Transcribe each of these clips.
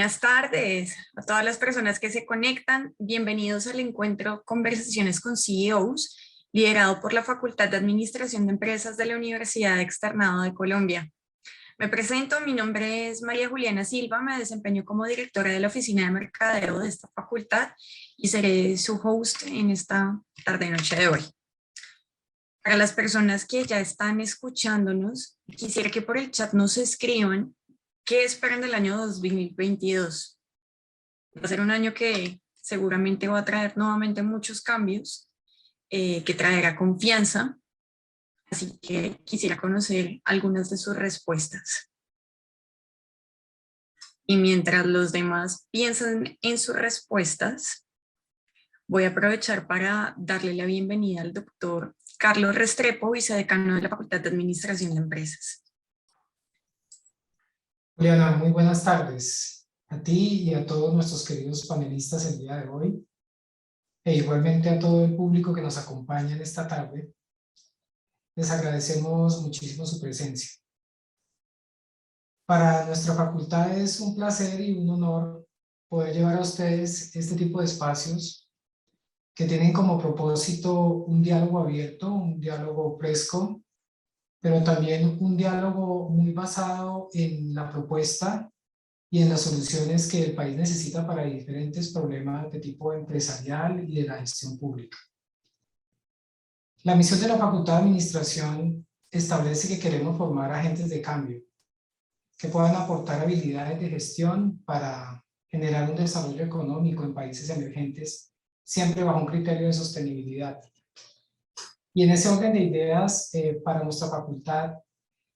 Buenas tardes a todas las personas que se conectan. Bienvenidos al encuentro Conversaciones con CEOs, liderado por la Facultad de Administración de Empresas de la Universidad Externado de Colombia. Me presento, mi nombre es María Juliana Silva, me desempeño como directora de la Oficina de Mercadeo de esta facultad y seré su host en esta tarde-noche de hoy. Para las personas que ya están escuchándonos, quisiera que por el chat nos escriban qué esperan del año 2022. Va a ser un año que seguramente va a traer nuevamente muchos cambios, que traerá confianza, así que quisiera conocer algunas de sus respuestas. Y mientras los demás piensan en sus respuestas, voy a aprovechar para darle la bienvenida al doctor Carlos Restrepo, vicedecano de la Facultad de Administración de Empresas. Juliana, muy buenas tardes a ti y a todos nuestros queridos panelistas el día de hoy, e igualmente a todo el público que nos acompaña en esta tarde. Les agradecemos muchísimo su presencia. Para nuestra facultad es un placer y un honor poder llevar a ustedes este tipo de espacios que tienen como propósito un diálogo abierto, un diálogo fresco, pero también un diálogo muy basado en la propuesta y en las soluciones que el país necesita para diferentes problemas de tipo empresarial y de la gestión pública. La misión de la Facultad de Administración establece que queremos formar agentes de cambio que puedan aportar habilidades de gestión para generar un desarrollo económico en países emergentes, siempre bajo un criterio de sostenibilidad. Y en ese orden de ideas, para nuestra facultad,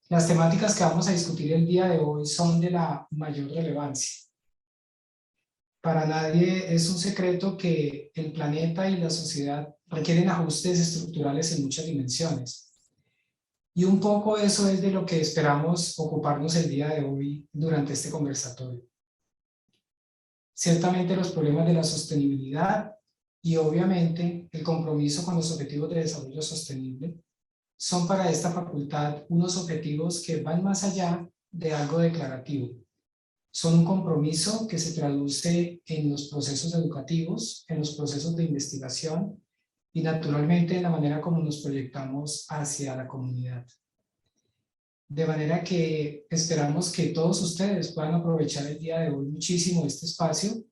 las temáticas que vamos a discutir el día de hoy son de la mayor relevancia. Para nadie es un secreto que el planeta y la sociedad requieren ajustes estructurales en muchas dimensiones. Y un poco eso es de lo que esperamos ocuparnos el día de hoy durante este conversatorio. Ciertamente los problemas de la sostenibilidad y obviamente el compromiso con los objetivos de desarrollo sostenible son para esta facultad unos objetivos que van más allá de algo declarativo. Son un compromiso que se traduce en los procesos educativos, en los procesos de investigación y naturalmente en la manera como nos proyectamos hacia la comunidad. De manera que esperamos que todos ustedes puedan aprovechar el día de hoy muchísimo este espacio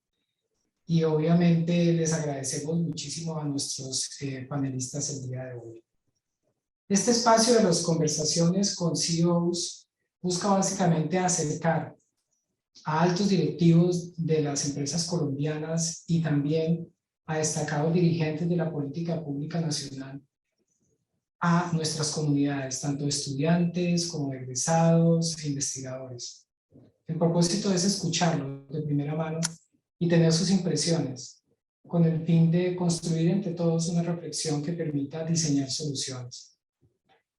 y obviamente les agradecemos muchísimo a nuestros panelistas el día de hoy. Este espacio de las conversaciones con CEOs busca básicamente acercar a altos directivos de las empresas colombianas y también a destacados dirigentes de la política pública nacional a nuestras comunidades, tanto estudiantes como egresados e investigadores. El propósito es escucharlos de primera mano y tener sus impresiones, con el fin de construir entre todos una reflexión que permita diseñar soluciones.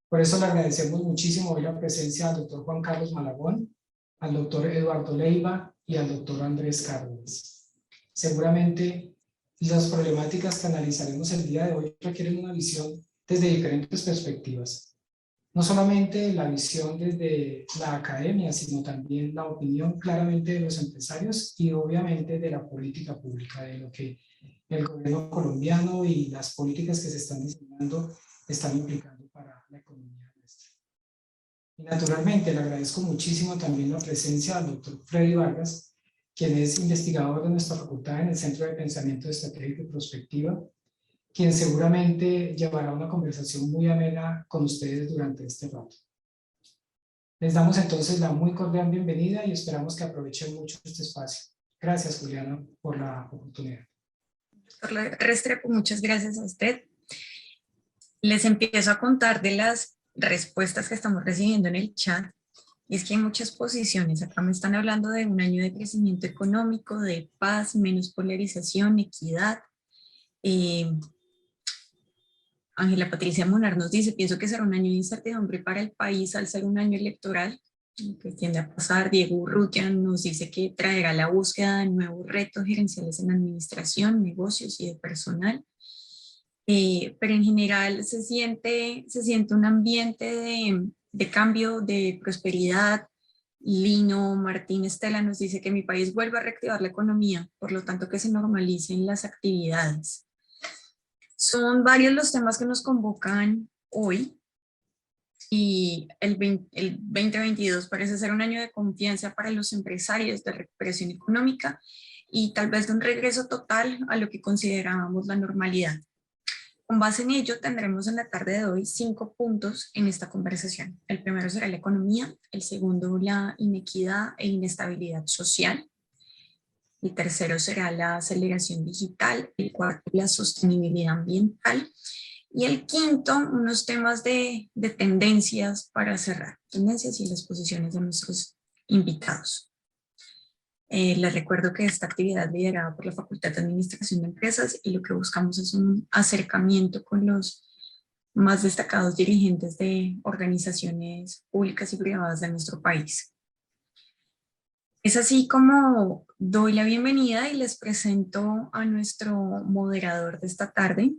Por eso le agradecemos muchísimo hoy la presencia al doctor Juan Carlos Malagón, al doctor Eduardo Leiva y al doctor Andrés Cárdenas. Seguramente las problemáticas que analizaremos el día de hoy requieren una visión desde diferentes perspectivas. No solamente la visión desde la academia, sino también la opinión claramente de los empresarios y obviamente de la política pública, de lo que el gobierno colombiano y las políticas que se están diseñando están implicando para la economía nuestra. Y naturalmente le agradezco muchísimo también la presencia del doctor Freddy Vargas, quien es investigador de nuestra facultad en el Centro de Pensamiento Estratégico y Prospectiva, quien seguramente llevará una conversación muy amena con ustedes durante este rato. Les damos entonces la muy cordial bienvenida y esperamos que aprovechen mucho este espacio. Gracias, Juliana, por la oportunidad. Doctor Restrepo, muchas gracias a usted. Les empiezo a contar de las respuestas que estamos recibiendo en el chat. Y es que hay muchas posiciones. Acá me están hablando de un año de crecimiento económico, de paz, menos polarización, equidad. Ángela Patricia Monar nos dice, pienso que será un año de incertidumbre para el país al ser un año electoral, que tiende a pasar. Diego Urrutia nos dice que traerá la búsqueda de nuevos retos gerenciales en administración, negocios y de personal. Pero en general se siente un ambiente de cambio, de prosperidad, Lino Martín Estela nos dice que mi país vuelve a reactivar la economía, por lo tanto que se normalicen las actividades. Son varios los temas que nos convocan hoy y el 2022 parece ser un año de confianza para los empresarios, de recuperación económica y tal vez de un regreso total a lo que considerábamos la normalidad. Con base en ello, tendremos en la tarde de hoy 5 puntos en esta conversación. El primero será la economía, el segundo la inequidad e inestabilidad social, el tercero será la aceleración digital, el cuarto la sostenibilidad ambiental y el quinto unos temas de tendencias para cerrar, tendencias y las posiciones de nuestros invitados. Les recuerdo que esta actividad es liderada por la Facultad de Administración de Empresas y lo que buscamos es un acercamiento con los más destacados dirigentes de organizaciones públicas y privadas de nuestro país. Es así como doy la bienvenida y les presento a nuestro moderador de esta tarde,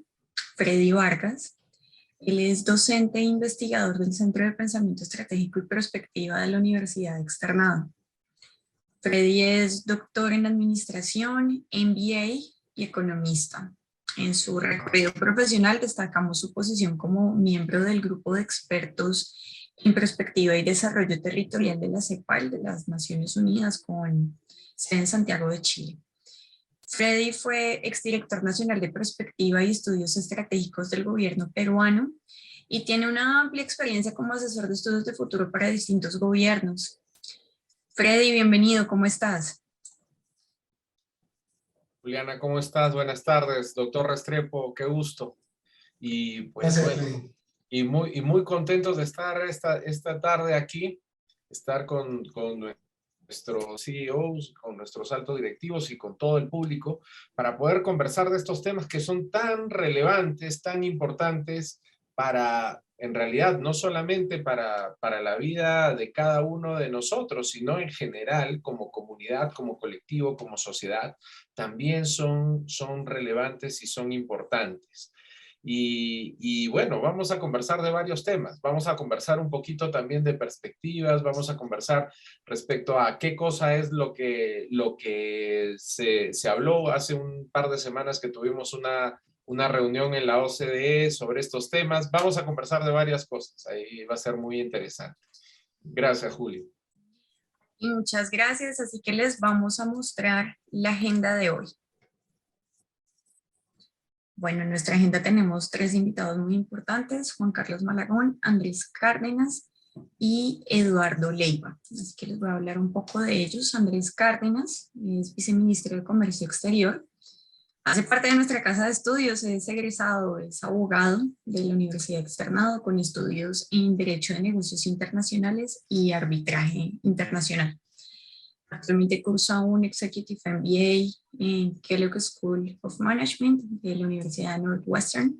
Freddy Vargas. Él es docente e investigador del Centro de Pensamiento Estratégico y Prospectiva de la Universidad Externado. Freddy es doctor en Administración, MBA y economista. En su recorrido profesional destacamos su posición como miembro del grupo de expertos en perspectiva y desarrollo territorial de la CEPAL de las Naciones Unidas con sede en Santiago de Chile. Freddy fue exdirector nacional de Perspectiva y Estudios Estratégicos del gobierno peruano y tiene una amplia experiencia como asesor de estudios de futuro para distintos gobiernos. Freddy, bienvenido, ¿cómo estás? Juliana, ¿cómo estás? Buenas tardes. Doctor Restrepo, qué gusto. Y pues Gracias, bueno, y muy contentos de estar esta tarde aquí, estar con nuestros CEOs, con nuestros altos directivos y con todo el público para poder conversar de estos temas que son tan relevantes, tan importantes para, en realidad, no solamente para la vida de cada uno de nosotros, sino en general como comunidad, como colectivo, como sociedad, también son relevantes y son importantes. Y bueno, vamos a conversar de varios temas. Vamos a conversar un poquito también de perspectivas, vamos a conversar respecto a qué cosa es lo que se habló hace un par de semanas que tuvimos una reunión en la OCDE sobre estos temas. Vamos a conversar de varias cosas. Ahí va a ser muy interesante. Gracias, Julio. Y muchas gracias, así que les vamos a mostrar la agenda de hoy. Bueno, en nuestra agenda tenemos 3 invitados muy importantes, Juan Carlos Malagón, Andrés Cárdenas y Eduardo Leiva. Así que les voy a hablar un poco de ellos. Andrés Cárdenas es viceministro de Comercio Exterior. Hace parte de nuestra casa de estudios, es egresado, es abogado de la Universidad Externado con estudios en Derecho de Negocios Internacionales y Arbitraje Internacional. Actualmente cursa un Executive MBA en Kellogg School of Management de la Universidad de Northwestern.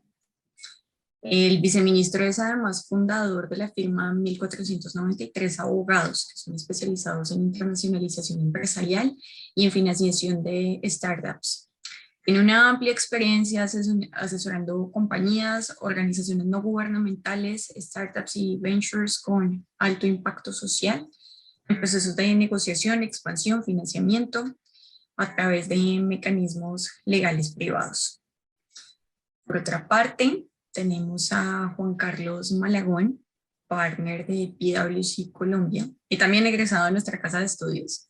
El viceministro es además fundador de la firma 1493 Abogados, que son especializados en internacionalización empresarial y en financiación de startups. Tiene una amplia experiencia asesorando compañías, organizaciones no gubernamentales, startups y ventures con alto impacto social en procesos de negociación, expansión, financiamiento a través de mecanismos legales privados. Por otra parte, tenemos a Juan Carlos Malagón, partner de PwC Colombia y también egresado de nuestra casa de estudios.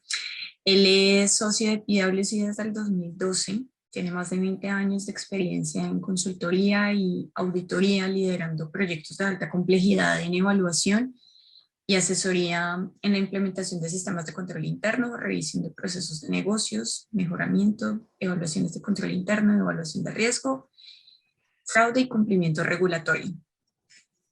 Él es socio de PwC desde el 2012, tiene más de 20 años de experiencia en consultoría y auditoría, liderando proyectos de alta complejidad en evaluación y asesoría en la implementación de sistemas de control interno, revisión de procesos de negocios, mejoramiento, evaluaciones de control interno, evaluación de riesgo, fraude y cumplimiento regulatorio.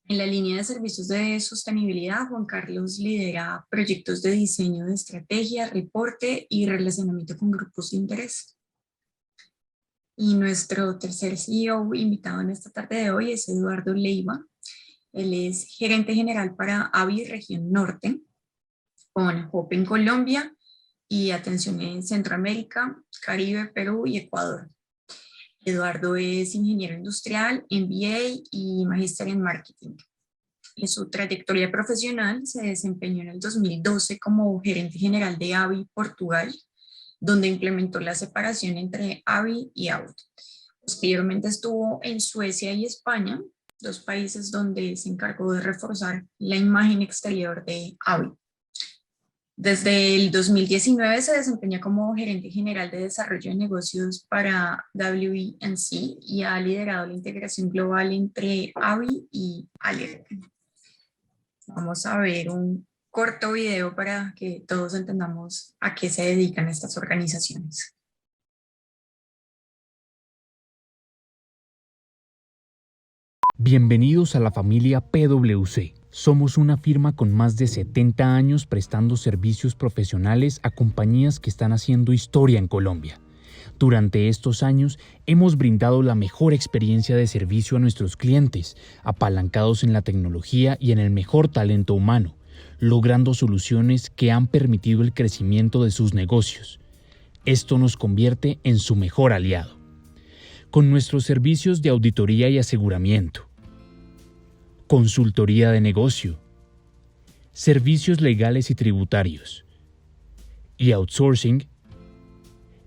En la línea de servicios de sostenibilidad, Juan Carlos lidera proyectos de diseño de estrategia, reporte y relacionamiento con grupos de interés. Y nuestro tercer CEO invitado en esta tarde de hoy es Eduardo Leiva. Él es gerente general para AVI Región Norte, con Hope en Colombia y atención en Centroamérica, Caribe, Perú y Ecuador. Eduardo es ingeniero industrial, MBA y magíster en marketing. En su trayectoria profesional se desempeñó en el 2012 como gerente general de AVI Portugal, donde implementó la separación entre AVI y AUT. Posteriormente estuvo en Suecia y España, dos países donde se encargó de reforzar la imagen exterior de AVI. Desde el 2019 se desempeña como gerente general de desarrollo de negocios para WENC y ha liderado la integración global entre AVI y Aller. Vamos a ver un corto video para que todos entendamos a qué se dedican estas organizaciones. Bienvenidos a la familia PwC. Somos una firma con más de 70 años prestando servicios profesionales a compañías que están haciendo historia en Colombia. Durante estos años hemos brindado la mejor experiencia de servicio a nuestros clientes, apalancados en la tecnología y en el mejor talento humano, logrando soluciones que han permitido el crecimiento de sus negocios. Esto nos convierte en su mejor aliado. Con nuestros servicios de auditoría y aseguramiento, consultoría de negocio, servicios legales y tributarios y outsourcing,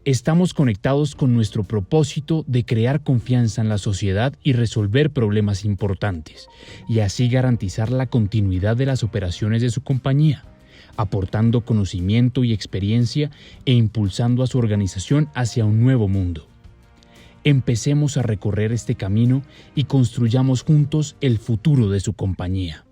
estamos conectados con nuestro propósito de crear confianza en la sociedad y resolver problemas importantes, y así garantizar la continuidad de las operaciones de su compañía, aportando conocimiento y experiencia e impulsando a su organización hacia un nuevo mundo. Empecemos a recorrer este camino y construyamos juntos el futuro de su compañía.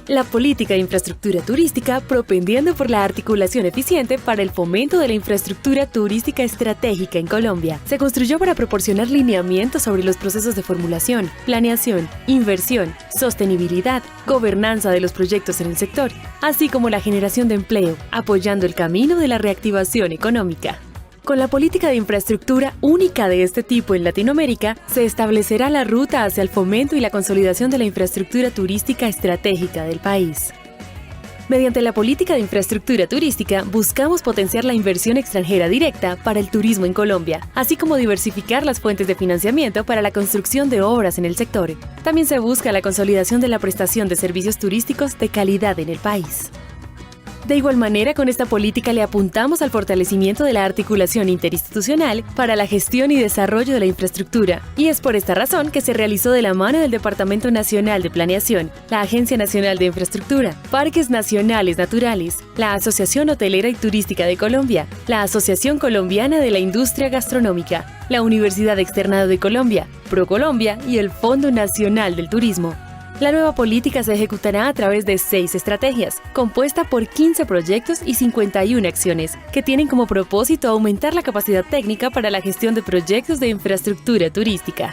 La política de infraestructura turística propendiendo por la articulación eficiente para el fomento de la infraestructura turística estratégica en Colombia. Se construyó para proporcionar lineamientos sobre los procesos de formulación, planeación, inversión, sostenibilidad, gobernanza de los proyectos en el sector, así como la generación de empleo, apoyando el camino de la reactivación económica. Con la política de infraestructura única de este tipo en Latinoamérica, se establecerá la ruta hacia el fomento y la consolidación de la infraestructura turística estratégica del país. Mediante la política de infraestructura turística, buscamos potenciar la inversión extranjera directa para el turismo en Colombia, así como diversificar las fuentes de financiamiento para la construcción de obras en el sector. También se busca la consolidación de la prestación de servicios turísticos de calidad en el país. De igual manera, con esta política le apuntamos al fortalecimiento de la articulación interinstitucional para la gestión y desarrollo de la infraestructura, y es por esta razón que se realizó de la mano del Departamento Nacional de Planeación, la Agencia Nacional de Infraestructura, Parques Nacionales Naturales, la Asociación Hotelera y Turística de Colombia, la Asociación Colombiana de la Industria Gastronómica, la Universidad Externado de Colombia, ProColombia y el Fondo Nacional del Turismo. La nueva política se ejecutará a través de 6 estrategias, compuesta por 15 proyectos y 51 acciones, que tienen como propósito aumentar la capacidad técnica para la gestión de proyectos de infraestructura turística.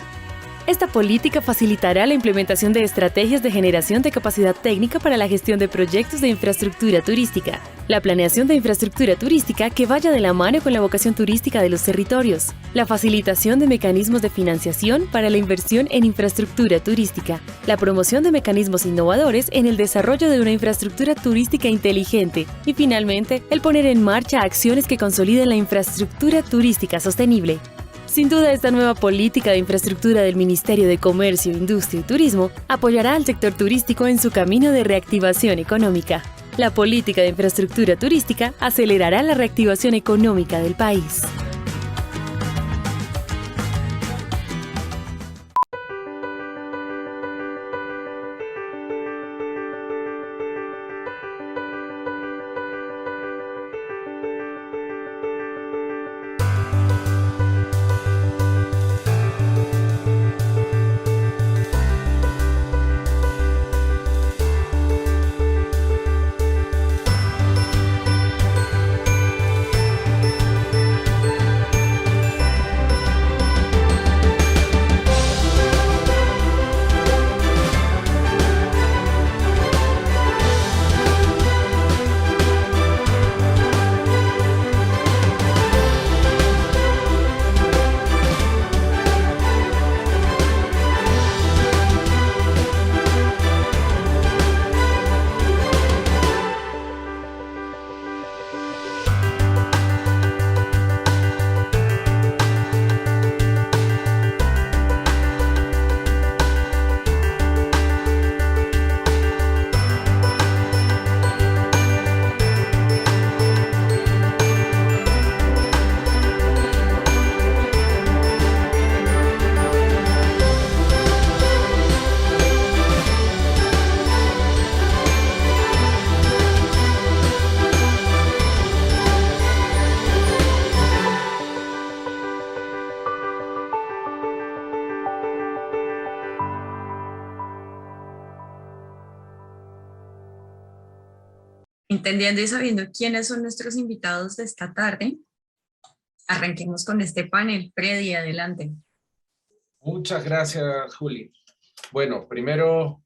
Esta política facilitará la implementación de estrategias de generación de capacidad técnica para la gestión de proyectos de infraestructura turística, la planeación de infraestructura turística que vaya de la mano con la vocación turística de los territorios, la facilitación de mecanismos de financiación para la inversión en infraestructura turística, la promoción de mecanismos innovadores en el desarrollo de una infraestructura turística inteligente y, finalmente, el poner en marcha acciones que consoliden la infraestructura turística sostenible. Sin duda, esta nueva política de infraestructura del Ministerio de Comercio, Industria y Turismo apoyará al sector turístico en su camino de reactivación económica. La política de infraestructura turística acelerará la reactivación económica del país. Entendiendo y sabiendo quiénes son nuestros invitados de esta tarde, arranquemos con este panel. Freddy, adelante. Muchas gracias, Juli. Bueno, primero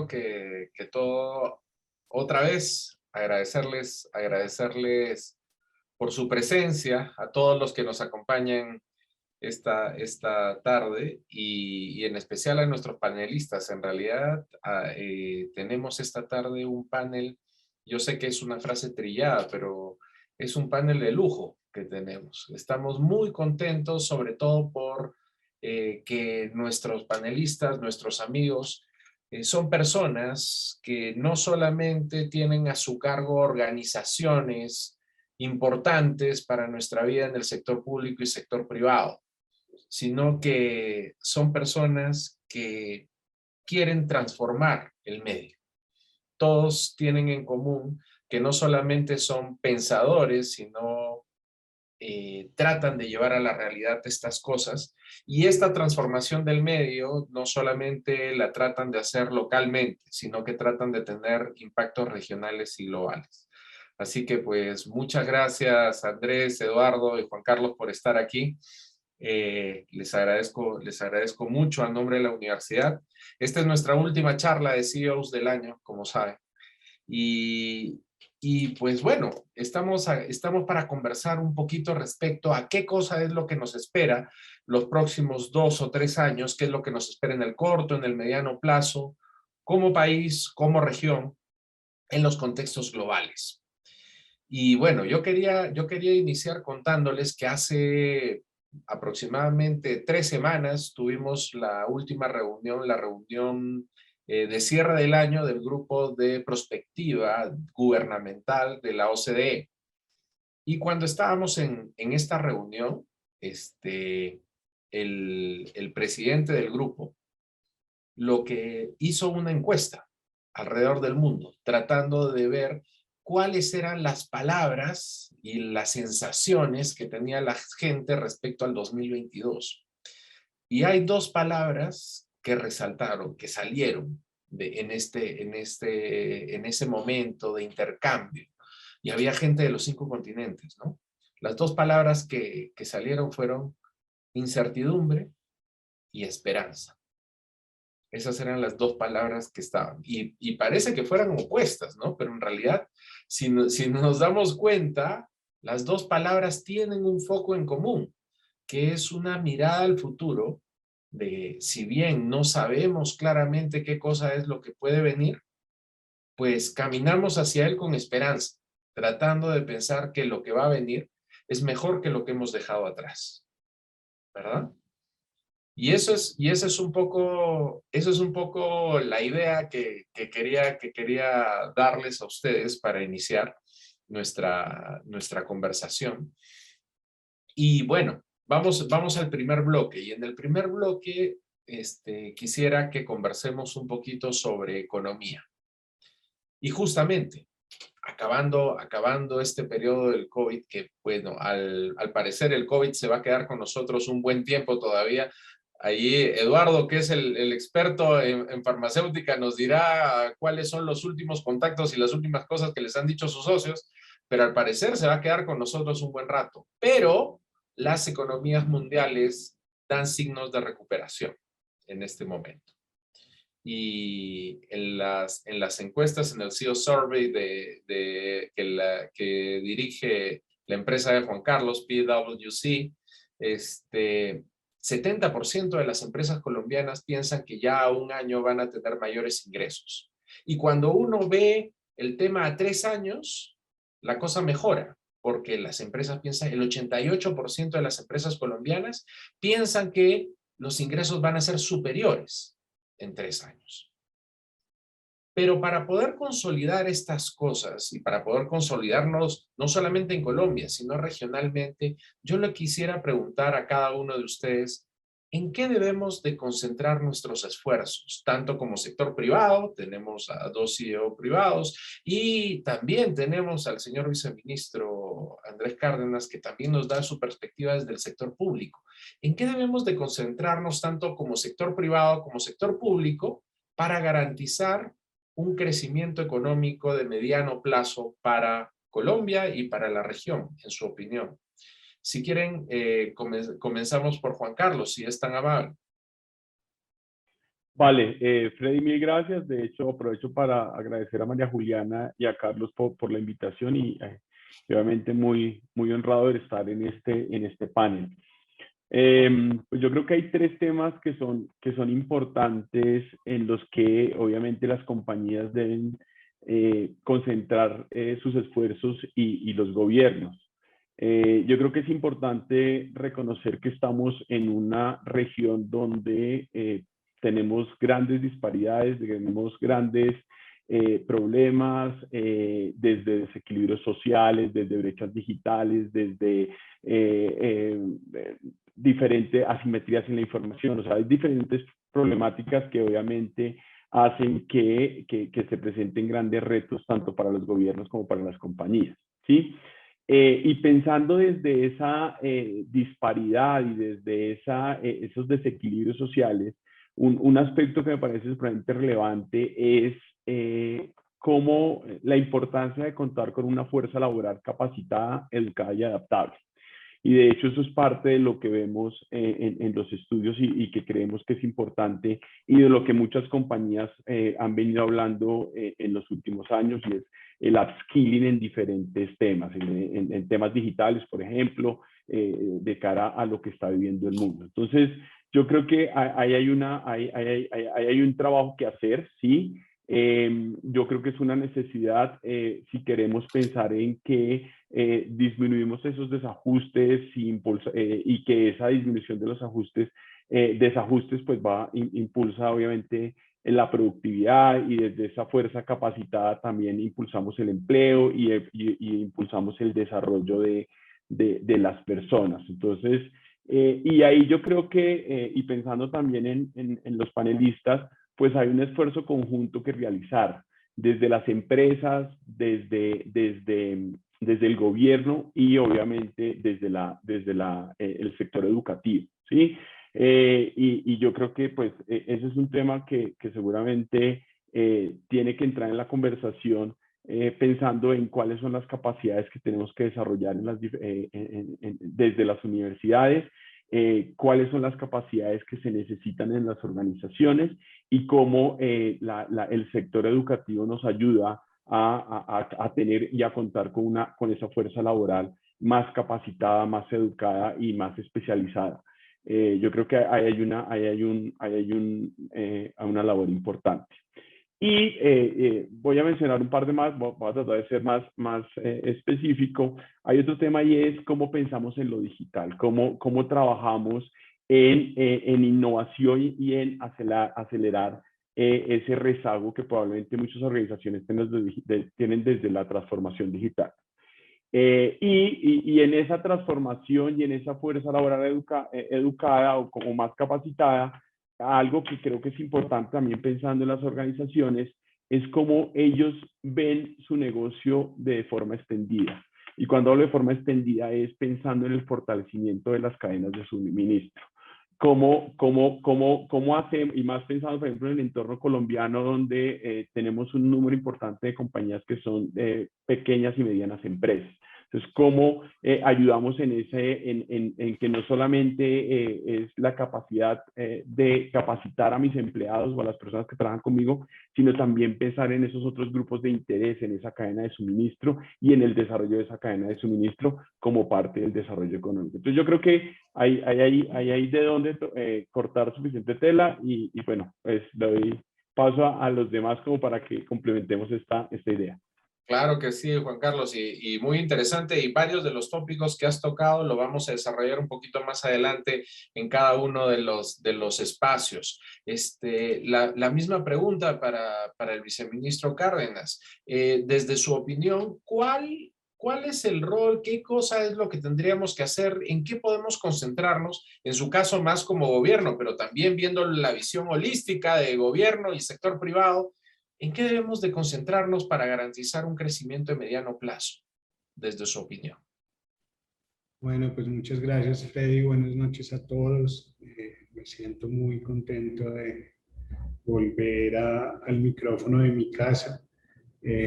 que todo, otra vez agradecerles por su presencia a todos los que nos acompañan esta tarde y en especial a nuestros panelistas. En realidad tenemos esta tarde un panel, yo sé que es una frase trillada, pero es un panel de lujo que tenemos. Estamos muy contentos, sobre todo por que nuestros panelistas, nuestros amigos, son personas que no solamente tienen a su cargo organizaciones importantes para nuestra vida en el sector público y sector privado, sino que son personas que quieren transformar el medio. Todos tienen en común que no solamente son pensadores, sino tratan de llevar a la realidad estas cosas, y esta transformación del medio no solamente la tratan de hacer localmente, sino que tratan de tener impactos regionales y globales. Así que pues muchas gracias Andrés, Eduardo y Juan Carlos por estar aquí. Les agradezco mucho a nombre de la universidad. Esta es nuestra última charla de CEOs del año, como saben. Y pues bueno, estamos para conversar un poquito respecto a qué cosa es lo que nos espera los próximos 2 o 3 años, qué es lo que nos espera en el corto, en el mediano plazo, como país, como región, en los contextos globales. Y bueno, yo quería iniciar contándoles que hace aproximadamente 3 semanas tuvimos la última reunión, la reunión de cierre del año del grupo de prospectiva gubernamental de la OCDE. Y cuando estábamos en esta reunión, el presidente del grupo lo que hizo una encuesta alrededor del mundo, tratando de ver cuáles eran las palabras y las sensaciones que tenía la gente respecto al 2022. Y hay 2 palabras que resaltaron, que salieron en ese momento de intercambio. Y había gente de los 5 continentes, ¿no? Las 2 palabras que salieron fueron incertidumbre y esperanza. Esas eran las 2 palabras que estaban. Y parece que fueran opuestas, ¿no? Pero en realidad, si nos damos cuenta, las 2 palabras tienen un foco en común, que es una mirada al futuro de, si bien no sabemos claramente qué cosa es lo que puede venir, pues caminamos hacia él con esperanza, tratando de pensar que lo que va a venir es mejor que lo que hemos dejado atrás, ¿verdad? Y eso es un poco la idea que quería darles a ustedes para iniciar nuestra conversación. Y bueno, vamos al primer bloque. Y en el primer bloque quisiera que conversemos un poquito sobre economía. Y justamente, acabando este periodo del COVID, que bueno, al parecer el COVID se va a quedar con nosotros un buen tiempo todavía. Ahí Eduardo, que es el experto en farmacéutica, nos dirá cuáles son los últimos contactos y las últimas cosas que les han dicho sus socios, pero al parecer se va a quedar con nosotros un buen rato. Pero las economías mundiales dan signos de recuperación en este momento. Y en las encuestas, en el CEO Survey que dirige la empresa de Juan Carlos, PwC, 70% de las empresas colombianas piensan que ya a un año van a tener mayores ingresos. Y cuando uno ve el tema a 3 años, la cosa mejora, porque las empresas piensan, el 88% de las empresas colombianas piensan que los ingresos van a ser superiores en 3 años. Pero para poder consolidar estas cosas y para poder consolidarnos no solamente en Colombia, sino regionalmente, yo le quisiera preguntar a cada uno de ustedes, ¿en qué debemos de concentrar nuestros esfuerzos? Tanto como sector privado, tenemos a 2 CEO privados y también tenemos al señor viceministro Andrés Cárdenas, que también nos da su perspectiva desde el sector público. ¿En qué debemos de concentrarnos tanto como sector privado como sector público para garantizar un crecimiento económico de mediano plazo para Colombia y para la región, en su opinión? Si quieren, comenzamos por Juan Carlos, si es tan amable. Vale, Freddy, mil gracias. De hecho, aprovecho para agradecer a María Juliana y a Carlos por la invitación y obviamente muy honrado de estar en este panel. Pues yo creo que hay tres temas que son importantes en los que obviamente las compañías deben concentrar sus esfuerzos y los gobiernos. Yo creo que es importante reconocer que estamos en una región donde tenemos grandes disparidades, tenemos grandes problemas, desde desequilibrios sociales, desde brechas digitales, desde diferentes asimetrías en la información. O sea, hay diferentes problemáticas que obviamente hacen que se presenten grandes retos tanto para los gobiernos como para las compañías, ¿sí? Y pensando desde esa disparidad y desde esos desequilibrios sociales, un aspecto que me parece supremamente relevante es cómo la importancia de contar con una fuerza laboral capacitada, educada y adaptable. Y de hecho eso es parte de lo que vemos en los estudios y que creemos que es importante y de lo que muchas compañías han venido hablando en los últimos años, y es el upskilling en diferentes temas, en temas digitales, por ejemplo, de cara a lo que está viviendo el mundo. Entonces, yo creo que ahí hay un trabajo que hacer, ¿sí? Yo creo que es una necesidad si queremos pensar en que disminuimos esos desajustes y que esa disminución de los desajustes pues impulsa obviamente la productividad, y desde esa fuerza capacitada también impulsamos el empleo y impulsamos el desarrollo de las personas. Entonces, y ahí yo creo que, y pensando también en los panelistas, pues hay un esfuerzo conjunto que realizar desde las empresas, desde el gobierno y obviamente desde el sector educativo, ¿sí? Y yo creo que pues ese es un tema que seguramente tiene que entrar en la conversación, pensando en cuáles son las capacidades que tenemos que desarrollar desde las universidades, cuáles son las capacidades que se necesitan en las organizaciones y cómo el sector educativo nos ayuda a tener y a contar con esa fuerza laboral más capacitada, más educada y más especializada. Yo creo que hay una labor importante. Y voy a mencionar un par de más, voy a tratar de ser más específico. Hay otro tema y es cómo pensamos en lo digital, cómo trabajamos en innovación y en acelerar ese rezago que probablemente muchas organizaciones tienen desde la transformación digital. Y en esa transformación y en esa fuerza laboral educada o como más capacitada, algo que creo que es importante también pensando en las organizaciones es cómo ellos ven su negocio de forma extendida. Y cuando hablo de forma extendida es pensando en el fortalecimiento de las cadenas de suministro. ¿Cómo hacemos? Y más pensando, por ejemplo, en el entorno colombiano, donde tenemos un número importante de compañías que son pequeñas y medianas empresas. Entonces, ¿cómo ayudamos en que no solamente es la capacidad de capacitar a mis empleados o a las personas que trabajan conmigo, sino también pensar en esos otros grupos de interés, en esa cadena de suministro y en el desarrollo de esa cadena de suministro como parte del desarrollo económico? Entonces, yo creo que hay de dónde cortar suficiente tela y bueno, pues doy paso a los demás como para que complementemos esta idea. Claro que sí, Juan Carlos, y muy interesante, y varios de los tópicos que has tocado lo vamos a desarrollar un poquito más adelante en cada uno de los espacios. La misma pregunta para el viceministro Cárdenas. Desde su opinión, ¿cuál es el rol? ¿Qué cosa es lo que tendríamos que hacer? ¿En qué podemos concentrarnos? En su caso, más como gobierno, pero también viendo la visión holística de gobierno y sector privado. ¿En qué debemos de concentrarnos para garantizar un crecimiento de mediano plazo, desde su opinión? Bueno, pues muchas gracias, Freddy. Buenas noches a todos. Me siento muy contento de volver al micrófono de mi casa.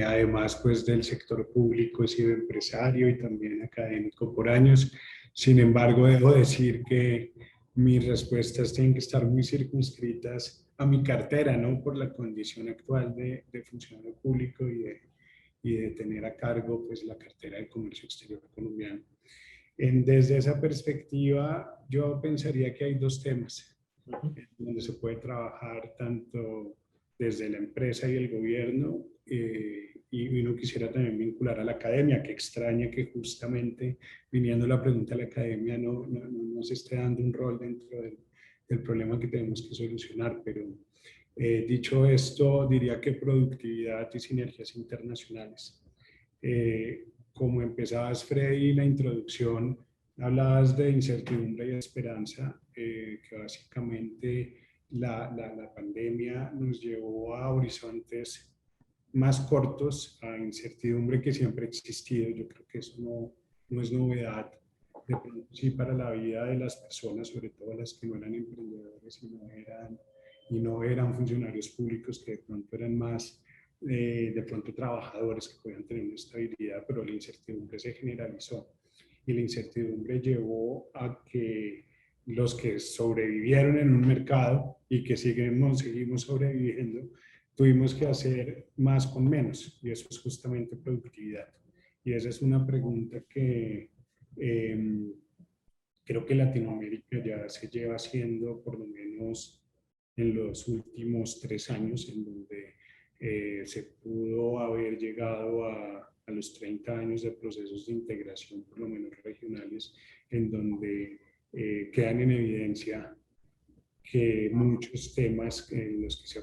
Además, pues del sector público he sido empresario y también académico por años. Sin embargo, debo decir que mis respuestas tienen que estar muy circunscritas a mi cartera, ¿no? Por la condición actual de funcionario público y de tener a cargo pues, la cartera de comercio exterior colombiano. Desde esa perspectiva, yo pensaría que hay dos temas donde se puede trabajar tanto desde la empresa y el gobierno, y uno quisiera también vincular a la academia, que extraña que justamente viniendo la pregunta a la academia no se esté dando un rol dentro del problema que tenemos que solucionar, pero dicho esto, diría que productividad y sinergias internacionales. Como empezabas, Freddy, la introducción, hablabas de incertidumbre y esperanza, que básicamente la pandemia nos llevó a horizontes más cortos, a incertidumbre que siempre ha existido. Yo creo que eso no es novedad. De pronto sí para la vida de las personas, sobre todo las que no eran emprendedores y no eran funcionarios públicos, que de pronto eran más de pronto trabajadores que podían tener una estabilidad, pero la incertidumbre se generalizó. Y la incertidumbre llevó a que los que sobrevivieron en un mercado y que seguimos sobreviviendo, tuvimos que hacer más con menos, y eso es justamente productividad. Y esa es una pregunta que creo que Latinoamérica ya se lleva haciendo por lo menos en los últimos 3 años, en donde se pudo haber llegado a los 30 años de procesos de integración, por lo menos regionales, en donde quedan en evidencia que muchos temas en los que se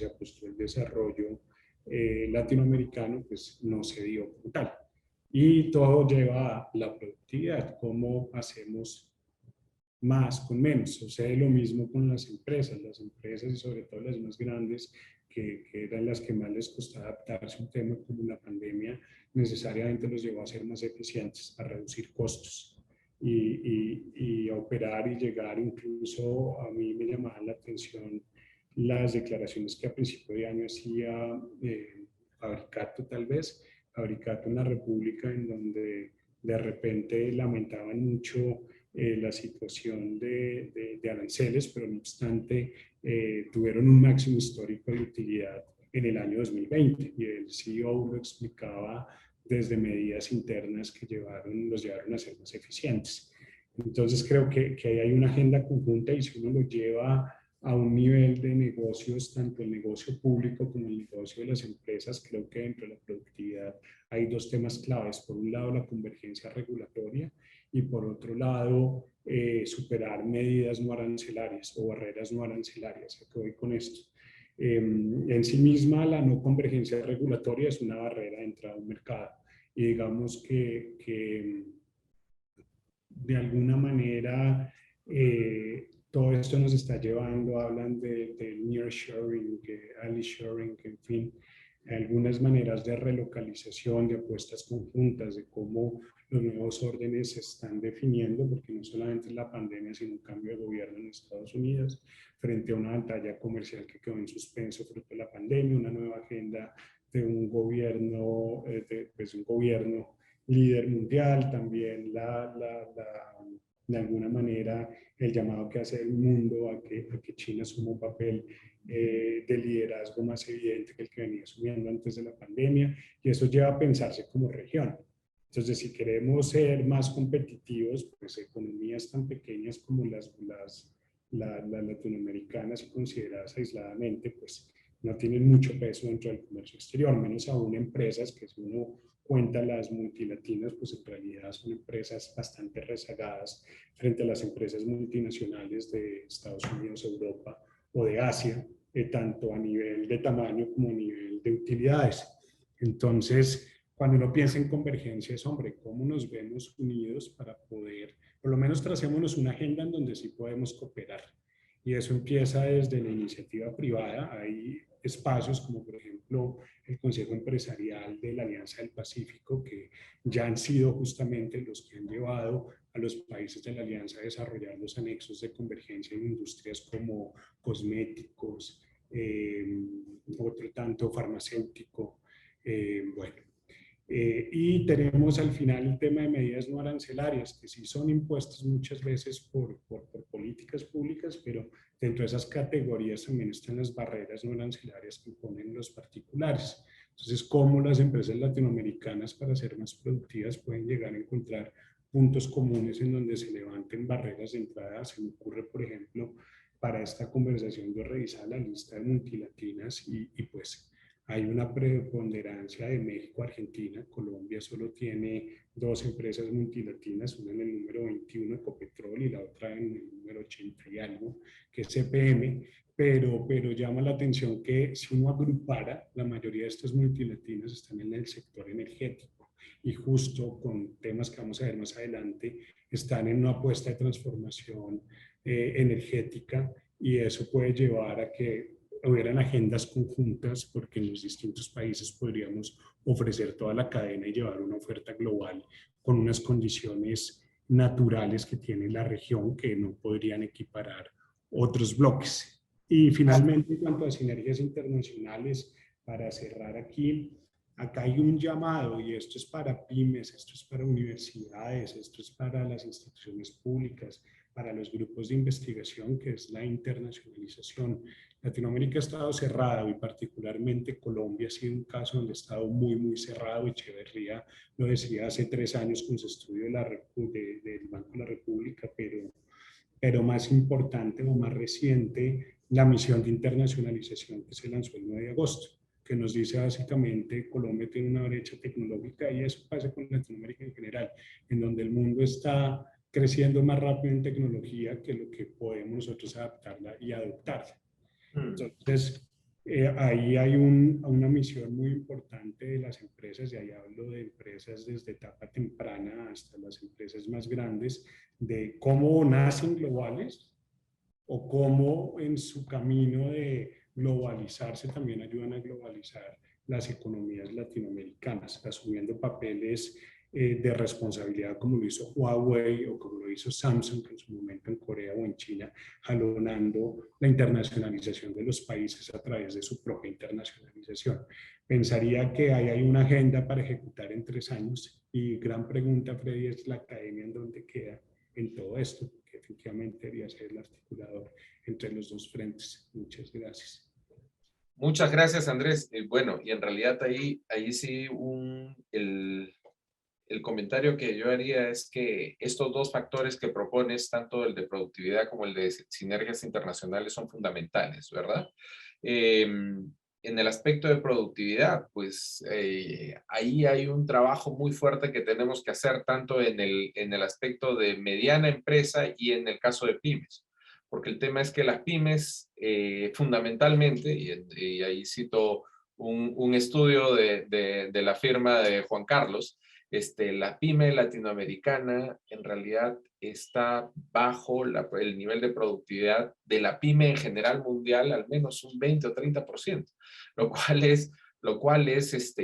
apostó el desarrollo latinoamericano pues no se dio como tal. Y todo lleva a la productividad, cómo hacemos más con menos. Sucede lo mismo con las empresas y sobre todo las más grandes, que eran las que más les costaba adaptarse a un tema como la pandemia, necesariamente los llevó a ser más eficientes, a reducir costos y a operar y llegar. Incluso a mí me llamaban la atención las declaraciones que a principio de año hacía Fabricato, Fabricato en la República, en donde de repente lamentaban mucho la situación de aranceles, pero no obstante tuvieron un máximo histórico de utilidad en el año 2020, y el CEO lo explicaba desde medidas internas que los llevaron a ser más eficientes. Entonces creo que ahí hay una agenda conjunta, y si uno lo lleva a un nivel de negocios, tanto el negocio público como el negocio de las empresas, creo que dentro de la productividad hay dos temas claves. Por un lado, la convergencia regulatoria, y por otro lado, superar medidas no arancelarias o barreras no arancelarias. ¿A qué voy con esto? En sí misma, la no convergencia regulatoria es una barrera de entrada a un mercado, y digamos que de alguna manera todo esto nos está llevando, hablan de nearshoring, alishoring, en fin, algunas maneras de relocalización, de apuestas conjuntas, de cómo los nuevos órdenes se están definiendo, porque no solamente es la pandemia, sino un cambio de gobierno en Estados Unidos frente a una batalla comercial que quedó en suspenso fruto de la pandemia, una nueva agenda de un gobierno, un gobierno líder mundial, también de alguna manera el llamado que hace el mundo a que China asuma un papel de liderazgo más evidente que el que venía asumiendo antes de la pandemia, y eso lleva a pensarse como región. Entonces, si queremos ser más competitivos, pues economías tan pequeñas como las latinoamericanas y consideradas aisladamente, pues no tienen mucho peso dentro del comercio exterior, menos aún empresas que, si uno cuenta las multilatinas, pues en realidad son empresas bastante rezagadas frente a las empresas multinacionales de Estados Unidos, Europa o de Asia, tanto a nivel de tamaño como a nivel de utilidades. Entonces, cuando uno piensa en convergencia, es, hombre, ¿cómo nos vemos unidos para poder, por lo menos tracémonos una agenda en donde sí podemos cooperar? Y eso empieza desde la iniciativa privada. Hay espacios como, por ejemplo, el Consejo Empresarial de la Alianza del Pacífico, que ya han sido justamente los que han llevado a los países de la alianza a desarrollar los anexos de convergencia en industrias como cosméticos, otro tanto farmacéutico, bueno. Y tenemos al final el tema de medidas no arancelarias, que sí son impuestas muchas veces por políticas públicas, pero dentro de esas categorías también están las barreras no arancelarias que ponen los particulares. Entonces, cómo las empresas latinoamericanas, para ser más productivas, pueden llegar a encontrar puntos comunes en donde se levanten barreras de entrada. Se me ocurre, por ejemplo, para esta conversación yo revisaba la lista de multilatinas y pues hay una preponderancia de México, Argentina. Colombia solo tiene 2 empresas multilatinas, una en el número 21, Ecopetrol, y la otra en el número 80 y algo, que es CPM, pero llama la atención que si uno agrupara, la mayoría de estas multilatinas están en el sector energético, y justo con temas que vamos a ver más adelante, están en una apuesta de transformación energética, y eso puede llevar a que hubieran agendas conjuntas, porque en los distintos países podríamos ofrecer toda la cadena y llevar una oferta global con unas condiciones naturales que tiene la región que no podrían equiparar otros bloques. Y finalmente, en cuanto a sinergias internacionales, para cerrar aquí, acá hay un llamado, y esto es para pymes, esto es para universidades, esto es para las instituciones públicas, para los grupos de investigación, que es la internacionalización. Latinoamérica ha estado cerrada, y particularmente Colombia ha sido un caso donde ha estado muy cerrado. Echeverría lo decía hace 3 años con su estudio del Banco de la República, pero más importante o más reciente, la misión de internacionalización que se lanzó el 9 de agosto, que nos dice básicamente Colombia tiene una brecha tecnológica, y eso pasa con Latinoamérica en general, en donde el mundo está creciendo más rápido en tecnología que lo que podemos nosotros adaptarla y adoptarla. Entonces, ahí hay una misión muy importante de las empresas, y ahí hablo de empresas desde etapa temprana hasta las empresas más grandes, de cómo nacen globales o cómo en su camino de globalizarse también ayudan a globalizar las economías latinoamericanas, asumiendo papeles de responsabilidad, como lo hizo Huawei o como lo hizo Samsung en su momento en Corea o en China, jalonando la internacionalización de los países a través de su propia internacionalización. Pensaría que ahí hay una agenda para ejecutar en 3 años, y gran pregunta, Freddy, es la academia en dónde queda en todo esto, que efectivamente debería ser el articulador entre los 2 frentes. Muchas gracias. Muchas gracias, Andrés. Bueno, y en realidad ahí sí el comentario que yo haría es que estos 2 factores que propones, tanto el de productividad como el de sinergias internacionales, son fundamentales, ¿verdad? En el aspecto de productividad, pues ahí hay un trabajo muy fuerte que tenemos que hacer, tanto en el aspecto de mediana empresa y en el caso de pymes. Porque el tema es que las pymes, fundamentalmente, y ahí cito un estudio de la firma de Juan Carlos, la pyme latinoamericana en realidad está bajo el nivel de productividad de la pyme en general mundial, al menos un 20 o 30%, lo cual es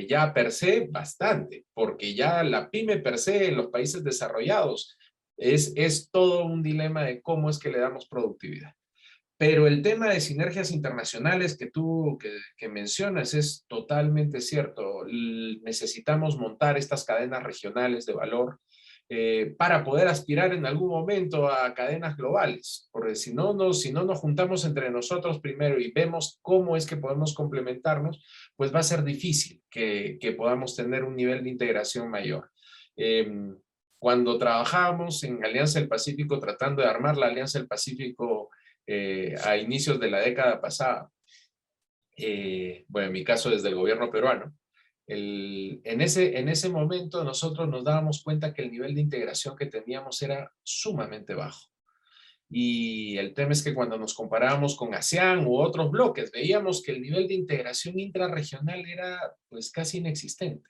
ya per se bastante, porque ya la pyme per se en los países desarrollados es todo un dilema de cómo es que le damos productividad. Pero el tema de sinergias internacionales que mencionas es totalmente cierto. Necesitamos montar estas cadenas regionales de valor para poder aspirar en algún momento a cadenas globales. Porque si no nos juntamos entre nosotros primero y vemos cómo es que podemos complementarnos, pues va a ser difícil que podamos tener un nivel de integración mayor. Cuando trabajábamos en Alianza del Pacífico, tratando de armar la Alianza del Pacífico a inicios de la década pasada, bueno, en mi caso desde el gobierno peruano, en ese momento nosotros nos dábamos cuenta que el nivel de integración que teníamos era sumamente bajo. Y el tema es que cuando nos comparábamos con ASEAN u otros bloques, veíamos que el nivel de integración intrarregional era pues casi inexistente.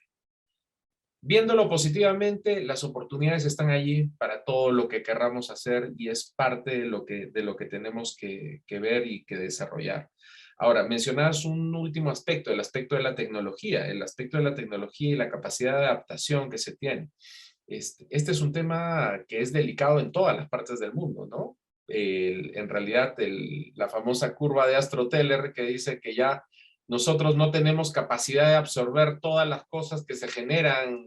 Viéndolo positivamente, las oportunidades están allí para todo lo que querramos hacer, y es parte de lo que tenemos que ver y que desarrollar. Ahora, mencionabas un último aspecto, el aspecto de la tecnología y la capacidad de adaptación que se tiene. Este es un tema que es delicado en todas las partes del mundo, ¿no? En realidad, la famosa curva de Astroteller que dice que ya nosotros no tenemos capacidad de absorber todas las cosas que se generan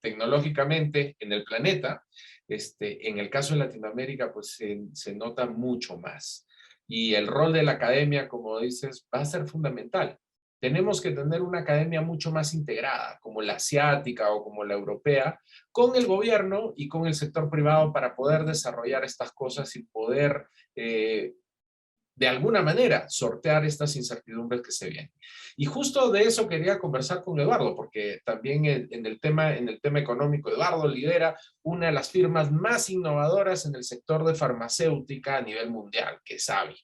tecnológicamente en el planeta. En el caso de Latinoamérica, pues se nota mucho más. Y el rol de la academia, como dices, va a ser fundamental. Tenemos que tener una academia mucho más integrada, como la asiática o como la europea, con el gobierno y con el sector privado para poder desarrollar estas cosas y poder, de alguna manera, sortear estas incertidumbres que se vienen. Y justo de eso quería conversar con Eduardo, porque también en el tema económico, Eduardo lidera una de las firmas más innovadoras en el sector de farmacéutica a nivel mundial, que es AVI.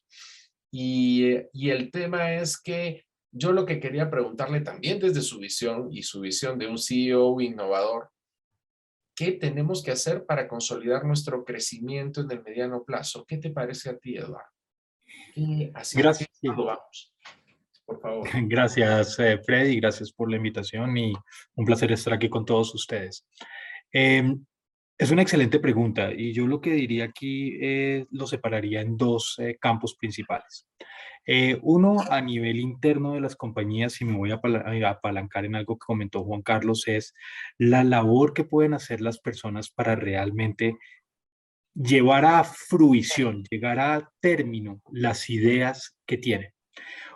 Y el tema es que yo lo que quería preguntarle también desde su visión y su visión de un CEO innovador, ¿qué tenemos que hacer para consolidar nuestro crecimiento en el mediano plazo? ¿Qué te parece a ti, Eduardo? ¿Hacia qué lado vamos? Por favor. Gracias, Freddy, gracias por la invitación y un placer estar aquí con todos ustedes. Es una excelente pregunta y yo lo que diría aquí lo separaría en dos campos principales. Uno, a nivel interno de las compañías, y me voy a apalancar en algo que comentó Juan Carlos, es la labor que pueden hacer las personas para realmente llevar a fruición, llegar a término las ideas que tienen.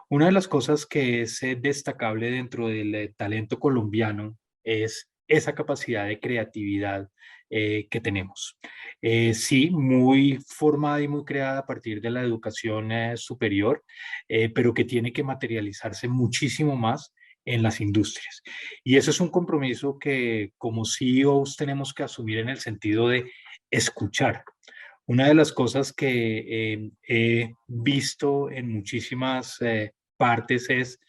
Una de las cosas que es destacable dentro del talento colombiano es esa capacidad de creatividad que tenemos. Sí, muy formada y muy creada a partir de la educación superior, pero que tiene que materializarse muchísimo más en las industrias. Y eso es un compromiso que como CEOs tenemos que asumir en el sentido de escuchar. Una de las cosas que he visto en muchísimas partes es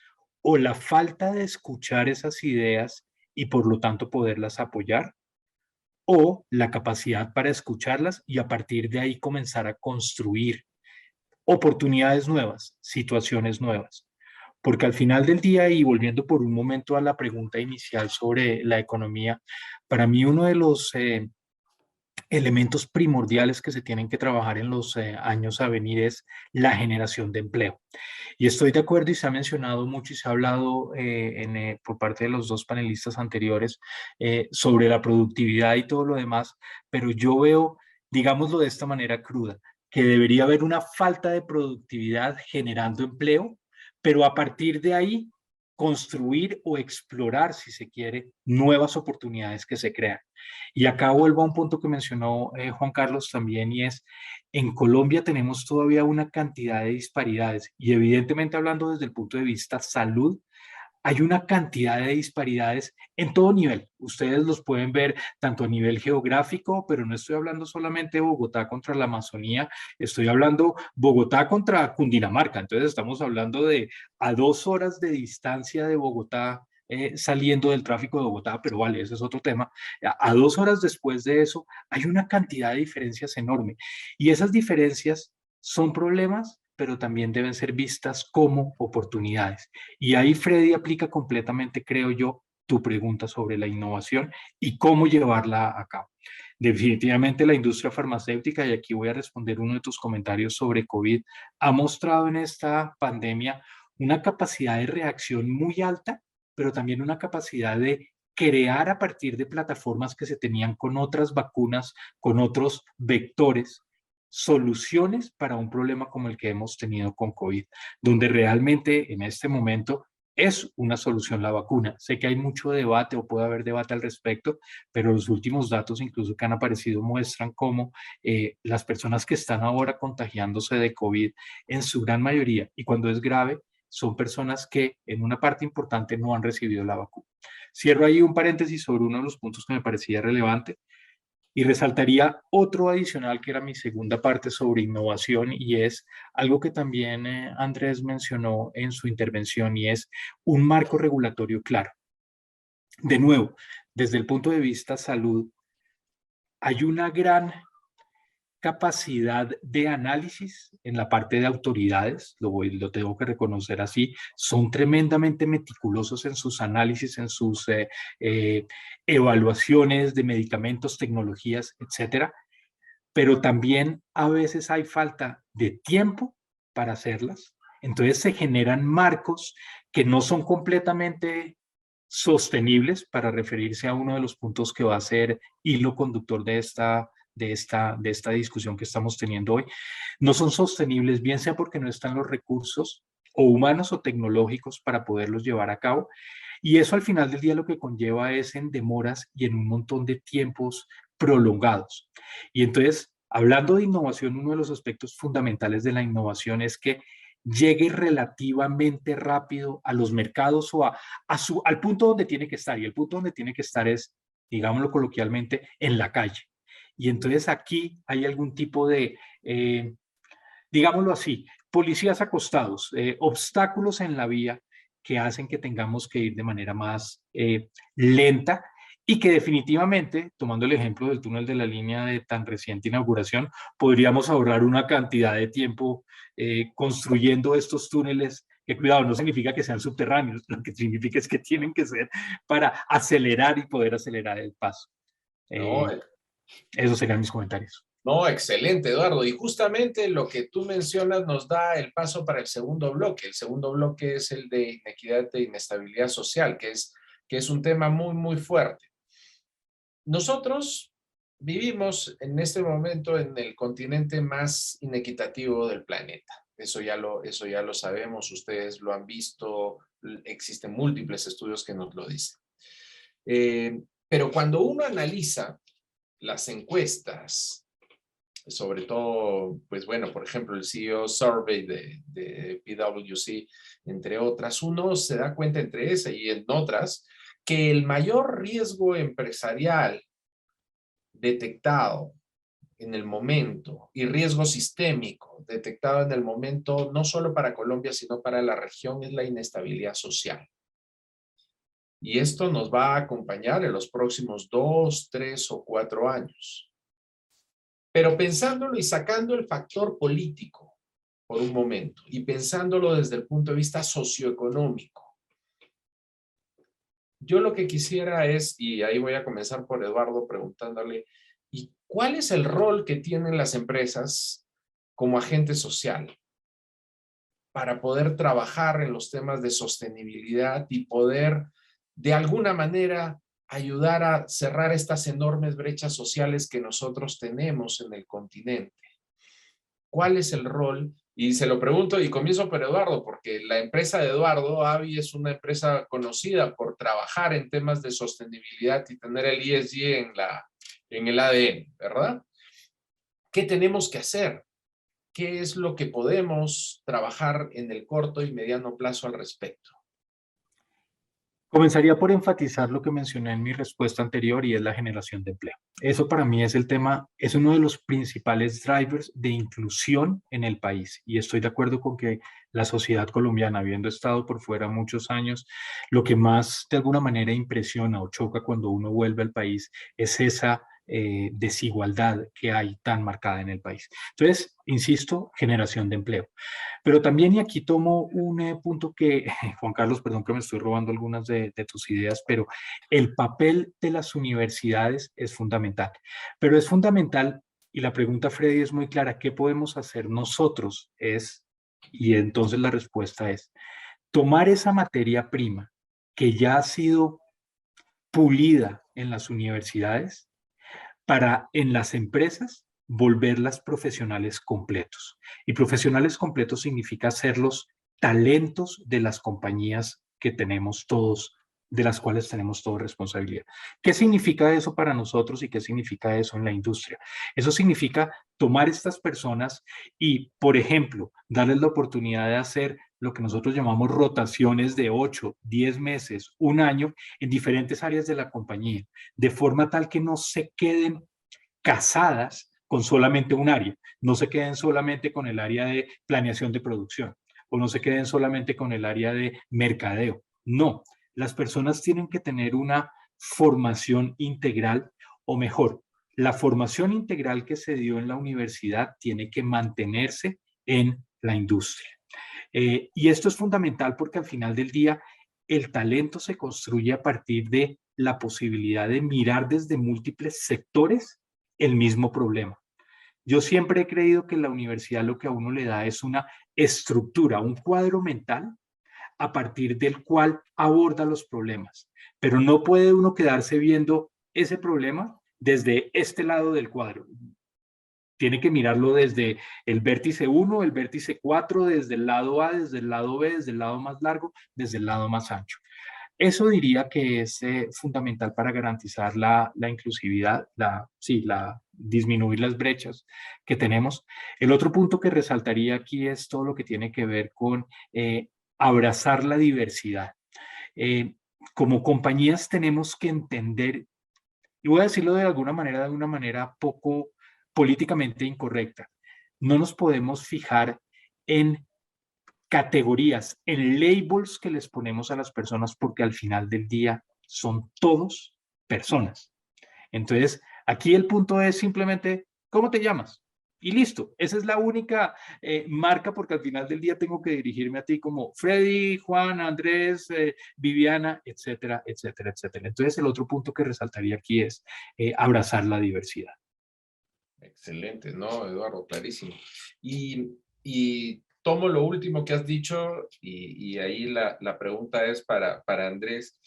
o la falta de escuchar esas ideas y por lo tanto poderlas apoyar, o la capacidad para escucharlas y a partir de ahí comenzar a construir oportunidades nuevas, situaciones nuevas. Porque al final del día, y volviendo por un momento a la pregunta inicial sobre la economía, para mí uno de los elementos primordiales que se tienen que trabajar en los años a venir es la generación de empleo. Y estoy de acuerdo y se ha mencionado mucho y se ha hablado por parte de los dos panelistas anteriores sobre la productividad y todo lo demás, pero yo veo, digámoslo de esta manera cruda, que debería haber una falta de productividad generando empleo, pero a partir de ahí construir o explorar, si se quiere, nuevas oportunidades que se crean. Y acá vuelvo a un punto que mencionó Juan Carlos también, y es, en Colombia tenemos todavía una cantidad de disparidades, y evidentemente hablando desde el punto de vista salud, hay una cantidad de disparidades en todo nivel. Ustedes los pueden ver tanto a nivel geográfico, pero no estoy hablando solamente de Bogotá contra la Amazonía, estoy hablando Bogotá contra Cundinamarca. Entonces estamos hablando de a 2 horas de distancia de Bogotá, saliendo del tráfico de Bogotá, pero vale, ese es otro tema. A 2 horas después de eso hay una cantidad de diferencias enorme. Y esas diferencias son problemas, pero también deben ser vistas como oportunidades. Y ahí, Freddy, aplica completamente, creo yo, tu pregunta sobre la innovación y cómo llevarla a cabo. Definitivamente la industria farmacéutica, y aquí voy a responder uno de tus comentarios sobre COVID, ha mostrado en esta pandemia una capacidad de reacción muy alta, pero también una capacidad de crear a partir de plataformas que se tenían con otras vacunas, con otros vectores, soluciones para un problema como el que hemos tenido con COVID, donde realmente en este momento es una solución la vacuna. Sé que hay mucho debate o puede haber debate al respecto, pero los últimos datos incluso que han aparecido muestran cómo las personas que están ahora contagiándose de COVID en su gran mayoría, y cuando es grave, son personas que en una parte importante no han recibido la vacuna. Cierro ahí un paréntesis sobre uno de los puntos que me parecía relevante. Y resaltaría otro adicional que era mi segunda parte sobre innovación, y es algo que también Andrés mencionó en su intervención, y es un marco regulatorio claro. De nuevo, desde el punto de vista salud, hay una gran capacidad de análisis en la parte de autoridades, lo tengo que reconocer así, son tremendamente meticulosos en sus análisis, en sus evaluaciones de medicamentos, tecnologías, etcétera, pero también a veces hay falta de tiempo para hacerlas, entonces se generan marcos que no son completamente sostenibles, para referirse a uno de los puntos que va a ser hilo conductor de esta discusión que estamos teniendo hoy, no son sostenibles, bien sea porque no están los recursos o humanos o tecnológicos para poderlos llevar a cabo, y eso al final del día lo que conlleva es en demoras y en un montón de tiempos prolongados. Y entonces, hablando de innovación, uno de los aspectos fundamentales de la innovación es que llegue relativamente rápido a los mercados o al punto donde tiene que estar, y el punto donde tiene que estar es, digámoslo coloquialmente, en la calle. Y entonces aquí hay algún tipo de, digámoslo así, policías acostados, obstáculos en la vía que hacen que tengamos que ir de manera más lenta, y que definitivamente, tomando el ejemplo del túnel de la línea de tan reciente inauguración, podríamos ahorrar una cantidad de tiempo construyendo estos túneles, que cuidado, no significa que sean subterráneos, lo que significa es que tienen que ser para acelerar y poder acelerar el paso. No, Esos serían mis comentarios. no, excelente, Eduardo. Y justamente lo que tú mencionas nos da el paso para el segundo bloque. El segundo bloque es el de inequidad e inestabilidad social, que es un tema muy, muy fuerte. Nosotros vivimos en este momento en el continente más inequitativo del planeta. Eso ya lo sabemos, ustedes lo han visto, existen múltiples estudios que nos lo dicen. Pero cuando uno analiza las encuestas, sobre todo, pues bueno, por ejemplo, el CEO Survey de PwC, entre otras, uno se da cuenta entre esa y en otras, que el mayor riesgo empresarial detectado en el momento y riesgo sistémico detectado en el momento, no solo para Colombia, sino para la región, es la inestabilidad social. Y esto nos va a acompañar en los próximos 2, 3 o 4 años. Pero pensándolo y sacando el factor político por un momento y pensándolo desde el punto de vista socioeconómico, yo lo que quisiera es, y ahí voy a comenzar por Eduardo preguntándole, ¿y cuál es el rol que tienen las empresas como agente social para poder trabajar en los temas de sostenibilidad y poder de alguna manera ayudar a cerrar estas enormes brechas sociales que nosotros tenemos en el continente? ¿Cuál es el rol? Y se lo pregunto y comienzo por Eduardo, porque la empresa de Eduardo, Avi, es una empresa conocida por trabajar en temas de sostenibilidad y tener el ESG en el ADN, ¿verdad? ¿Qué tenemos que hacer? ¿Qué es lo que podemos trabajar en el corto y mediano plazo al respecto? Comenzaría por enfatizar lo que mencioné en mi respuesta anterior, y es la generación de empleo. Eso para mí es el tema, es uno de los principales drivers de inclusión en el país. Y estoy de acuerdo con que la sociedad colombiana, habiendo estado por fuera muchos años, lo que más de alguna manera impresiona o choca cuando uno vuelve al país es esa desigualdad que hay tan marcada en el país. Entonces, insisto, generación de empleo. Pero también, y aquí tomo un punto que, Juan Carlos, perdón que me estoy robando algunas de tus ideas, pero el papel de las universidades es fundamental. Pero es fundamental, y la pregunta, Freddy, es muy clara: ¿qué podemos hacer nosotros? Y entonces la respuesta es tomar esa materia prima que ya ha sido pulida en las universidades para en las empresas volverlas profesionales completos. Y profesionales completos significa ser los talentos de las compañías que tenemos todos, de las cuales tenemos toda responsabilidad. ¿Qué significa eso para nosotros y qué significa eso en la industria? Eso significa tomar estas personas y, por ejemplo, darles la oportunidad de hacer lo que nosotros llamamos rotaciones de 8, 10 meses, un año, en diferentes áreas de la compañía, de forma tal que no se queden casadas con solamente un área, no se queden solamente con el área de planeación de producción, o no se queden solamente con el área de mercadeo. No, las personas tienen que tener una formación integral, o mejor, La formación integral que se dio en la universidad tiene que mantenerse en la industria. Y esto es fundamental porque al final del día el talento se construye a partir de la posibilidad de mirar desde múltiples sectores el mismo problema. Yo siempre he creído que la universidad lo que a uno le da es una estructura, un cuadro mental a partir del cual aborda los problemas. Pero no puede uno quedarse viendo ese problema desde este lado del cuadro. Tiene que mirarlo desde el vértice 1, el vértice 4, desde el lado A, desde el lado B, desde el lado más largo, desde el lado más ancho. Eso diría que es fundamental para garantizar la inclusividad, disminuir las brechas que tenemos. El otro punto que resaltaría aquí es todo lo que tiene que ver con abrazar la diversidad. Como compañías tenemos que entender, y voy a decirlo de alguna manera, de una manera poco políticamente incorrecta, no nos podemos fijar en categorías, en labels que les ponemos a las personas, porque al final del día son todos personas. Entonces, aquí el punto es simplemente, ¿cómo te llamas? Y listo, esa es la única marca, porque al final del día tengo que dirigirme a ti como Freddy, Juan, Andrés, Viviana, etcétera, etcétera, etcétera. Entonces, el otro punto que resaltaría aquí es abrazar la diversidad. Excelente, ¿no, Eduardo? Clarísimo. Y tomo lo último que has dicho y ahí la pregunta es para Andrés.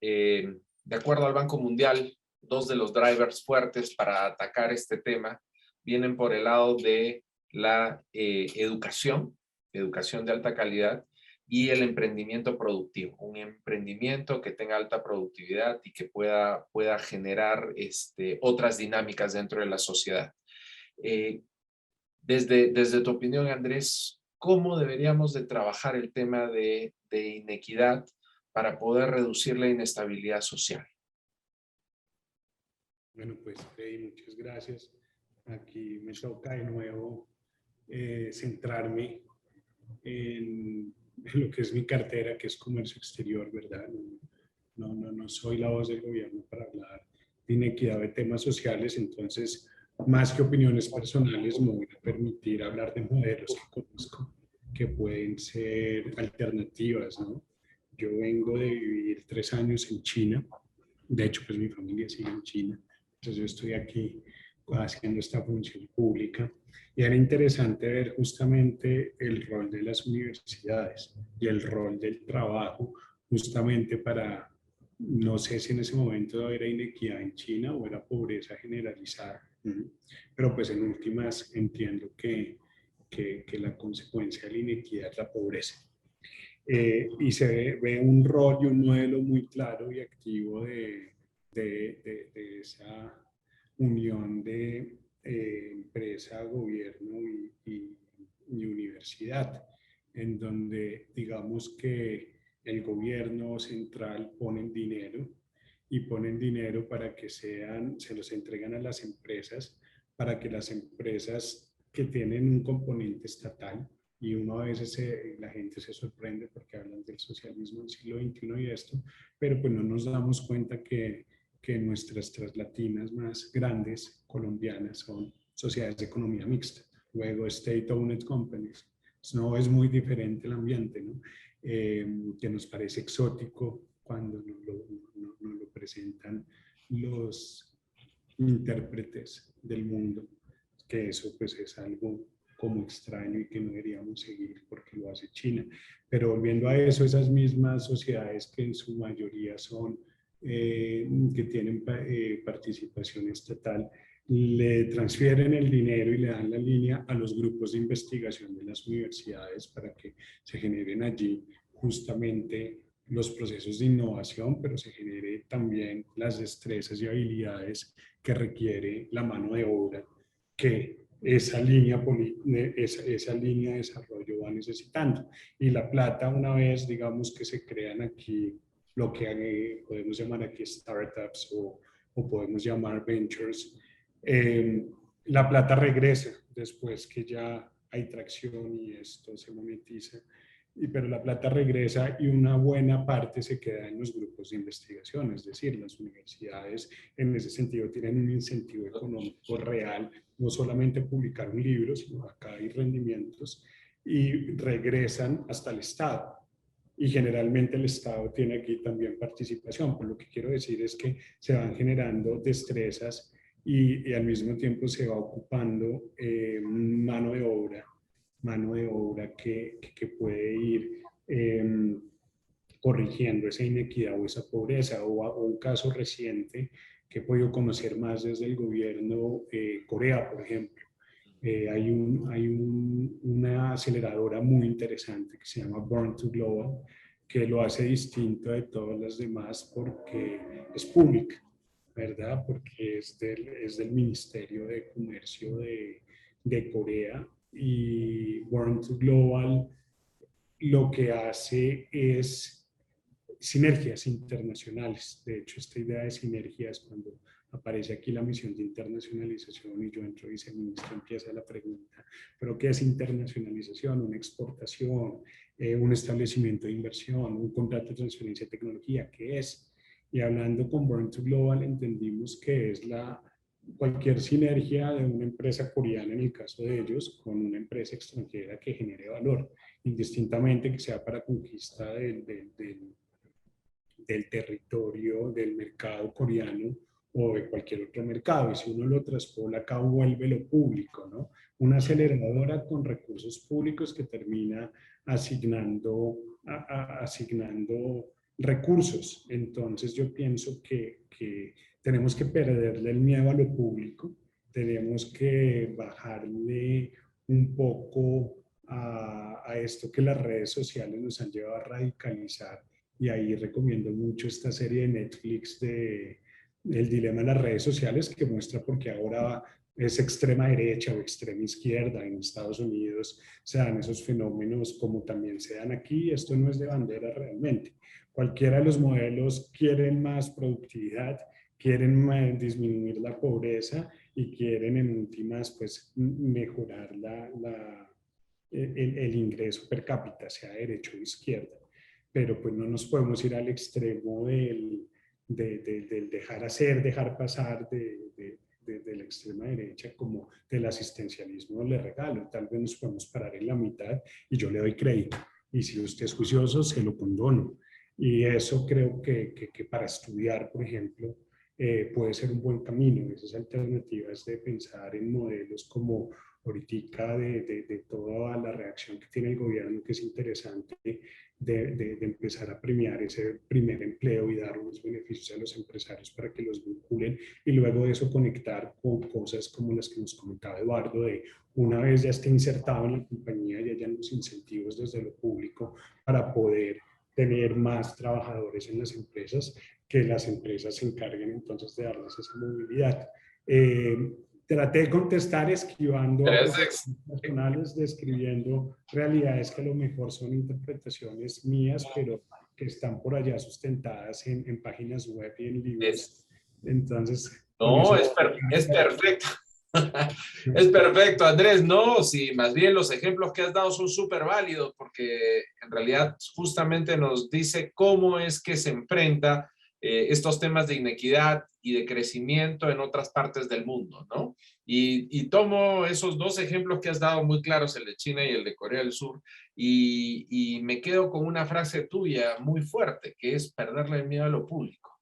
De acuerdo al Banco Mundial, 2 de los drivers fuertes para atacar este tema vienen por el lado de la educación de alta calidad y el emprendimiento productivo. Un emprendimiento que tenga alta productividad y que pueda generar otras dinámicas dentro de la sociedad. Desde tu opinión, Andrés, ¿cómo deberíamos de trabajar el tema de inequidad para poder reducir la inestabilidad social? Bueno, pues Freddy, muchas gracias. Aquí me toca de nuevo centrarme en lo que es mi cartera, que es comercio exterior, ¿verdad? No soy la voz del gobierno para hablar de inequidad de temas sociales, entonces, más que opiniones personales, me voy a permitir hablar de modelos que conozco que pueden ser alternativas, ¿no? Yo vengo de vivir 3 años en China, de hecho, pues mi familia sigue en China, entonces yo estoy aquí haciendo esta función pública y era interesante ver justamente el rol de las universidades y el rol del trabajo justamente para, no sé si en ese momento era inequidad en China o era pobreza generalizada, pero pues en últimas entiendo que la consecuencia de la inequidad es la pobreza. Y se ve un rol y un modelo muy claro y activo de esa unión de empresa, gobierno y universidad, en donde digamos que el gobierno central pone dinero y ponen dinero para que se los entregan a las empresas, para que las empresas que tienen un componente estatal, y uno a veces la gente se sorprende porque hablan del socialismo del siglo XXI y esto, pero pues no nos damos cuenta que nuestras translatinas más grandes colombianas son sociedades de economía mixta, luego state-owned companies. No es muy diferente el ambiente, ¿no? Que nos parece exótico cuando nos lo presentan los intérpretes del mundo, que eso pues es algo como extraño y que no deberíamos seguir porque lo hace China. Pero volviendo a eso, esas mismas sociedades que en su mayoría son que tienen participación estatal, le transfieren el dinero y le dan la línea a los grupos de investigación de las universidades para que se generen allí justamente los procesos de innovación, pero se genere también las destrezas y habilidades que requiere la mano de obra que esa línea de desarrollo va necesitando. Y la plata, una vez, digamos, que se crean aquí lo que podemos llamar aquí startups o podemos llamar ventures, la plata regresa después que ya hay tracción y esto se monetiza pero la plata regresa y una buena parte se queda en los grupos de investigación, es decir, las universidades en ese sentido tienen un incentivo económico real, no solamente publicar un libro, sino acá hay rendimientos y regresan hasta el Estado. Y generalmente el Estado tiene aquí también participación, por lo que quiero decir es que se van generando destrezas y al mismo tiempo se va ocupando mano de obra que puede ir corrigiendo esa inequidad o esa pobreza. O un caso reciente que he podido conocer más desde el gobierno, Corea, por ejemplo. Hay una aceleradora muy interesante que se llama Born to Global, que lo hace distinto de todas las demás porque es pública, ¿verdad? Porque es del Ministerio de Comercio de Corea, y Born to Global lo que hace es sinergias internacionales. De hecho, esta idea de sinergias, cuando aparece aquí la misión de internacionalización y yo entro y viceministro, empieza la pregunta, ¿pero qué es internacionalización? Una exportación, un establecimiento de inversión, un contrato de transferencia de tecnología, ¿qué es? Y hablando con Born to Global entendimos que es cualquier sinergia de una empresa coreana, en el caso de ellos, con una empresa extranjera que genere valor, indistintamente que sea para conquista del territorio, del mercado coreano o de cualquier otro mercado. Y si uno lo traspola acá, vuelve lo público, ¿no? Una aceleradora con recursos públicos que termina asignando recursos. Entonces yo pienso que tenemos que perderle el miedo a lo público, tenemos que bajarle un poco a esto que las redes sociales nos han llevado a radicalizar, y ahí recomiendo mucho esta serie de Netflix de El dilema de las redes sociales, que muestra por qué ahora es extrema derecha o extrema izquierda. En Estados Unidos se dan esos fenómenos como también se dan aquí. Esto no es de bandera realmente. Cualquiera de los modelos quieren más productividad, quieren disminuir la pobreza y quieren en últimas pues mejorar el ingreso per cápita, sea derecho o izquierda. Pero pues no nos podemos ir al extremo del dejar hacer, dejar pasar de la extrema derecha, como del asistencialismo le regalo. Tal vez nos podemos parar en la mitad y yo le doy crédito. Y si usted es juicioso, se lo condono. Y eso creo que para estudiar, por ejemplo, puede ser un buen camino. Esas alternativas de pensar en modelos como ahorita de toda la reacción que tiene el gobierno, que es interesante, de empezar a premiar ese primer empleo y dar unos beneficios a los empresarios para que los vinculen, y luego de eso conectar con cosas como las que nos comentaba Eduardo, de una vez ya esté insertado en la compañía y hayan los incentivos desde lo público para poder tener más trabajadores en las empresas, que las empresas se encarguen entonces de darles esa movilidad. Traté de contestar esquivando personales, describiendo realidades que a lo mejor son interpretaciones mías, pero que están por allá sustentadas en páginas web y en libros. Entonces... No, es perfecto. Es perfecto, Andrés. No, sí, más bien los ejemplos que has dado son súper válidos, porque en realidad justamente nos dice cómo es que se enfrenta estos temas de inequidad y de crecimiento en otras partes del mundo, ¿no? Y tomo esos dos ejemplos que has dado muy claros, el de China y el de Corea del Sur, y me quedo con una frase tuya muy fuerte, que es perderle el miedo a lo público.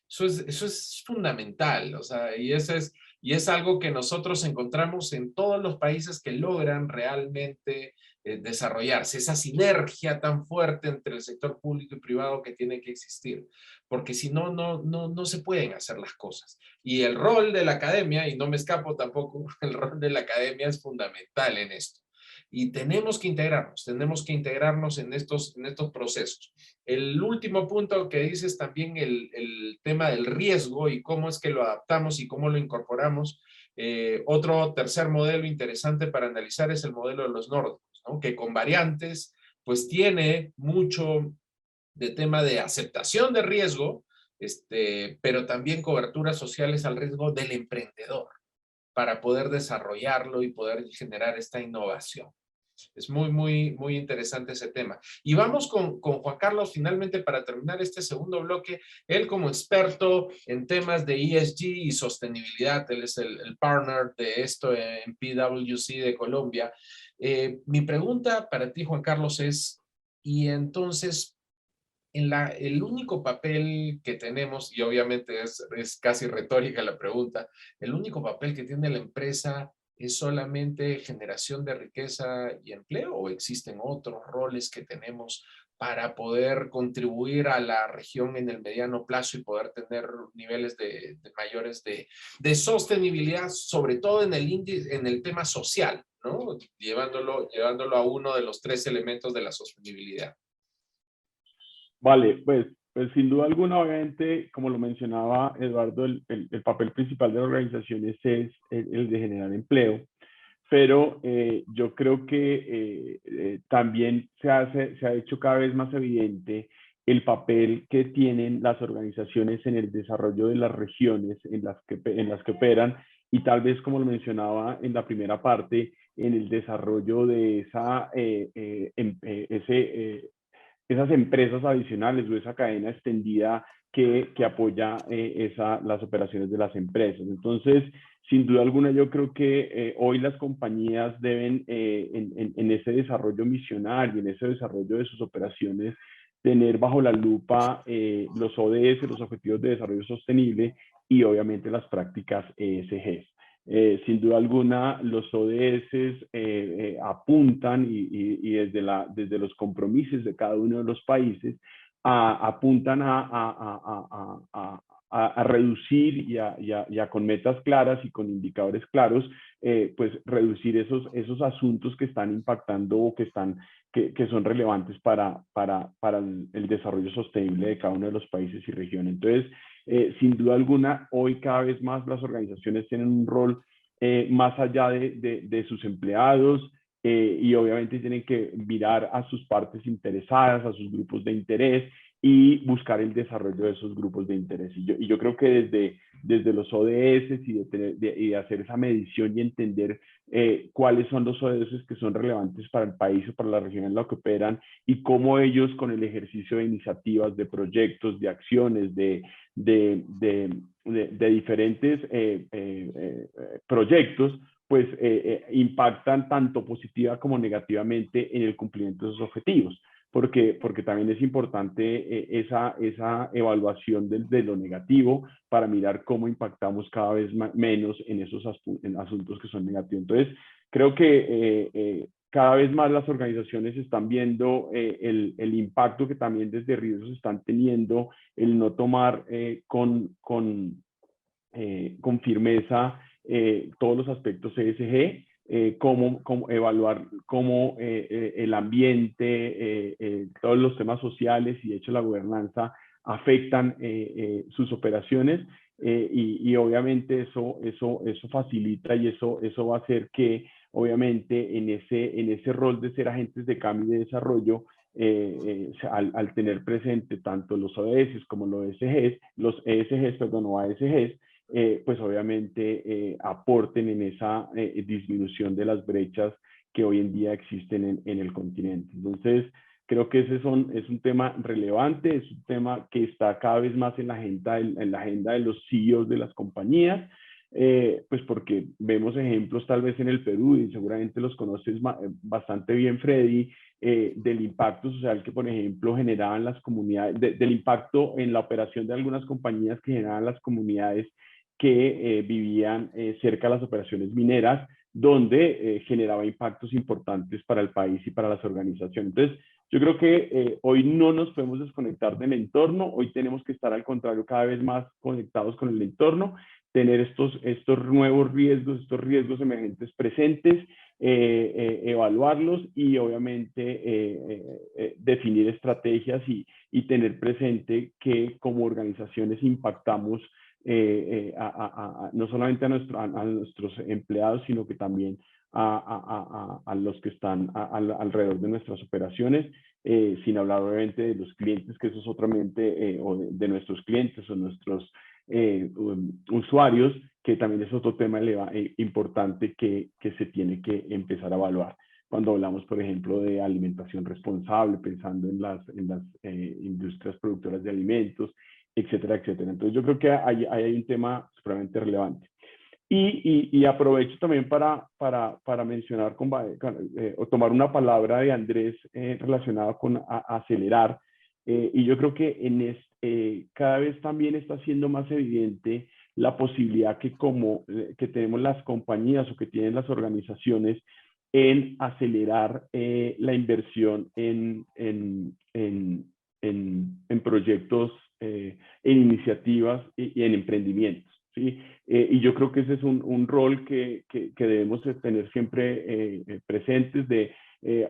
Eso es fundamental, o sea, y es algo que nosotros encontramos en todos los países que logran realmente desarrollarse, esa sinergia tan fuerte entre el sector público y privado que tiene que existir, porque si no, no se pueden hacer las cosas. Y el rol de la academia, y no me escapo tampoco, el rol de la academia es fundamental en esto. Y tenemos que integrarnos en estos procesos. El último punto que dices también, el tema del riesgo y cómo es que lo adaptamos y cómo lo incorporamos. Otro tercer modelo interesante para analizar es el modelo de los nórdicos, ¿no? Que con variantes, pues tiene mucho de tema de aceptación de riesgo, pero también coberturas sociales al riesgo del emprendedor, para poder desarrollarlo y poder generar esta innovación. Es muy interesante ese tema. Y vamos con Juan Carlos finalmente para terminar este segundo bloque. Él como experto en temas de ESG y sostenibilidad, él es el partner de esto en PwC de Colombia. Mi pregunta para ti, Juan Carlos, es, y entonces, el único papel que tenemos, y obviamente es casi retórica la pregunta, el único papel que tiene la empresa es solamente generación de riqueza y empleo, o existen otros roles que tenemos para poder contribuir a la región en el mediano plazo y poder tener niveles mayores de sostenibilidad, sobre todo en el tema social, ¿no? Llevándolo a uno de los 3 elementos de la sostenibilidad. Vale, pues sin duda alguna, obviamente, como lo mencionaba Eduardo, el papel principal de las organizaciones es el de generar empleo, pero yo creo que también se ha hecho cada vez más evidente el papel que tienen las organizaciones en el desarrollo de las regiones en las que operan, y tal vez, como lo mencionaba en la primera parte, en el desarrollo de esas empresas adicionales o esa cadena extendida que apoya las operaciones de las empresas. Entonces, sin duda alguna, yo creo que hoy las compañías deben, en ese desarrollo misionario, en ese desarrollo de sus operaciones, tener bajo la lupa los ODS, los Objetivos de Desarrollo Sostenible, y obviamente las prácticas ESG. Sin duda alguna, los ODS apuntan y desde los compromisos de cada uno de los países apuntan a reducir y con metas claras y con indicadores claros, pues reducir esos asuntos que están impactando o que son relevantes para el desarrollo sostenible de cada uno de los países y regiones. Entonces, sin duda alguna, hoy cada vez más las organizaciones tienen un rol más allá de sus empleados, y obviamente tienen que mirar a sus partes interesadas, a sus grupos de interés, y buscar el desarrollo de esos grupos de interés. Y yo creo que desde los ODS y de hacer esa medición y entender cuáles son los ODS que son relevantes para el país o para la región en la que operan, y cómo ellos, con el ejercicio de iniciativas, de proyectos, de acciones, de diferentes proyectos, pues impactan tanto positiva como negativamente en el cumplimiento de esos objetivos. Porque también es importante esa evaluación de lo negativo para mirar cómo impactamos cada vez menos en esos asuntos que son negativos. Entonces, creo que cada vez más las organizaciones están viendo el impacto que también desde riesgos están teniendo el no tomar con firmeza todos los aspectos ESG, cómo evaluar cómo el ambiente, todos los temas sociales y de hecho la gobernanza afectan sus operaciones, y obviamente eso facilita, y eso va a hacer que obviamente en ese rol de ser agentes de cambio y de desarrollo, al tener presente tanto los ODS como los ESGs, o ASGs, pues obviamente aporten en esa disminución de las brechas que hoy en día existen en el continente. Entonces, creo que ese es un tema relevante, es un tema que está cada vez más en la agenda de los CEOs de las compañías, pues porque vemos ejemplos tal vez en el Perú, y seguramente los conoces bastante bien, Freddy, del impacto social que, por ejemplo, generaban las comunidades, del impacto en la operación de algunas compañías que generaban las comunidades que vivían cerca de las operaciones mineras, donde generaba impactos importantes para el país y para las organizaciones. Entonces, yo creo que hoy no nos podemos desconectar del entorno, hoy tenemos que estar al contrario cada vez más conectados con el entorno, tener estos nuevos riesgos, estos riesgos emergentes presentes, evaluarlos y obviamente definir estrategias y tener presente que como organizaciones impactamos no solamente a nuestros empleados, sino que también a los que están alrededor de nuestras operaciones, sin hablar obviamente de los clientes, que eso es otra mente, o de nuestros clientes o nuestros usuarios, que también es otro tema importante que se tiene que empezar a evaluar. cuando hablamos, por ejemplo, de alimentación responsable, pensando en las industrias productoras de alimentos, etcétera, etcétera. Entonces yo creo que hay un tema supremamente relevante. Y aprovecho también para mencionar o tomar una palabra de Andrés relacionada con acelerar. Y yo creo que cada vez también está siendo más evidente la posibilidad que tenemos las compañías o que tienen las organizaciones en acelerar la inversión en proyectos, en iniciativas y en emprendimientos, ¿sí? Y yo creo que ese es un rol que debemos tener siempre presentes,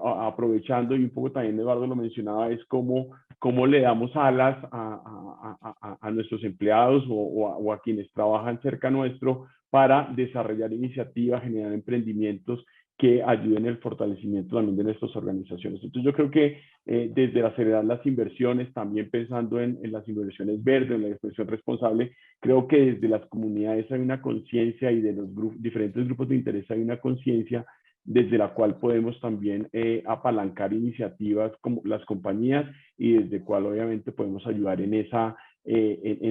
aprovechando, y un poco también Eduardo lo mencionaba, es cómo le damos alas a nuestros empleados o a quienes trabajan cerca nuestro para desarrollar iniciativas, generar emprendimientos que ayuden en el fortalecimiento también de nuestras organizaciones. Entonces yo creo que desde acelerar las inversiones, también pensando en las inversiones verdes, en la inversión responsable, creo que desde las comunidades hay una conciencia, y de los diferentes grupos de interés hay una conciencia desde la cual podemos también apalancar iniciativas como las compañías, y desde cual obviamente podemos ayudar en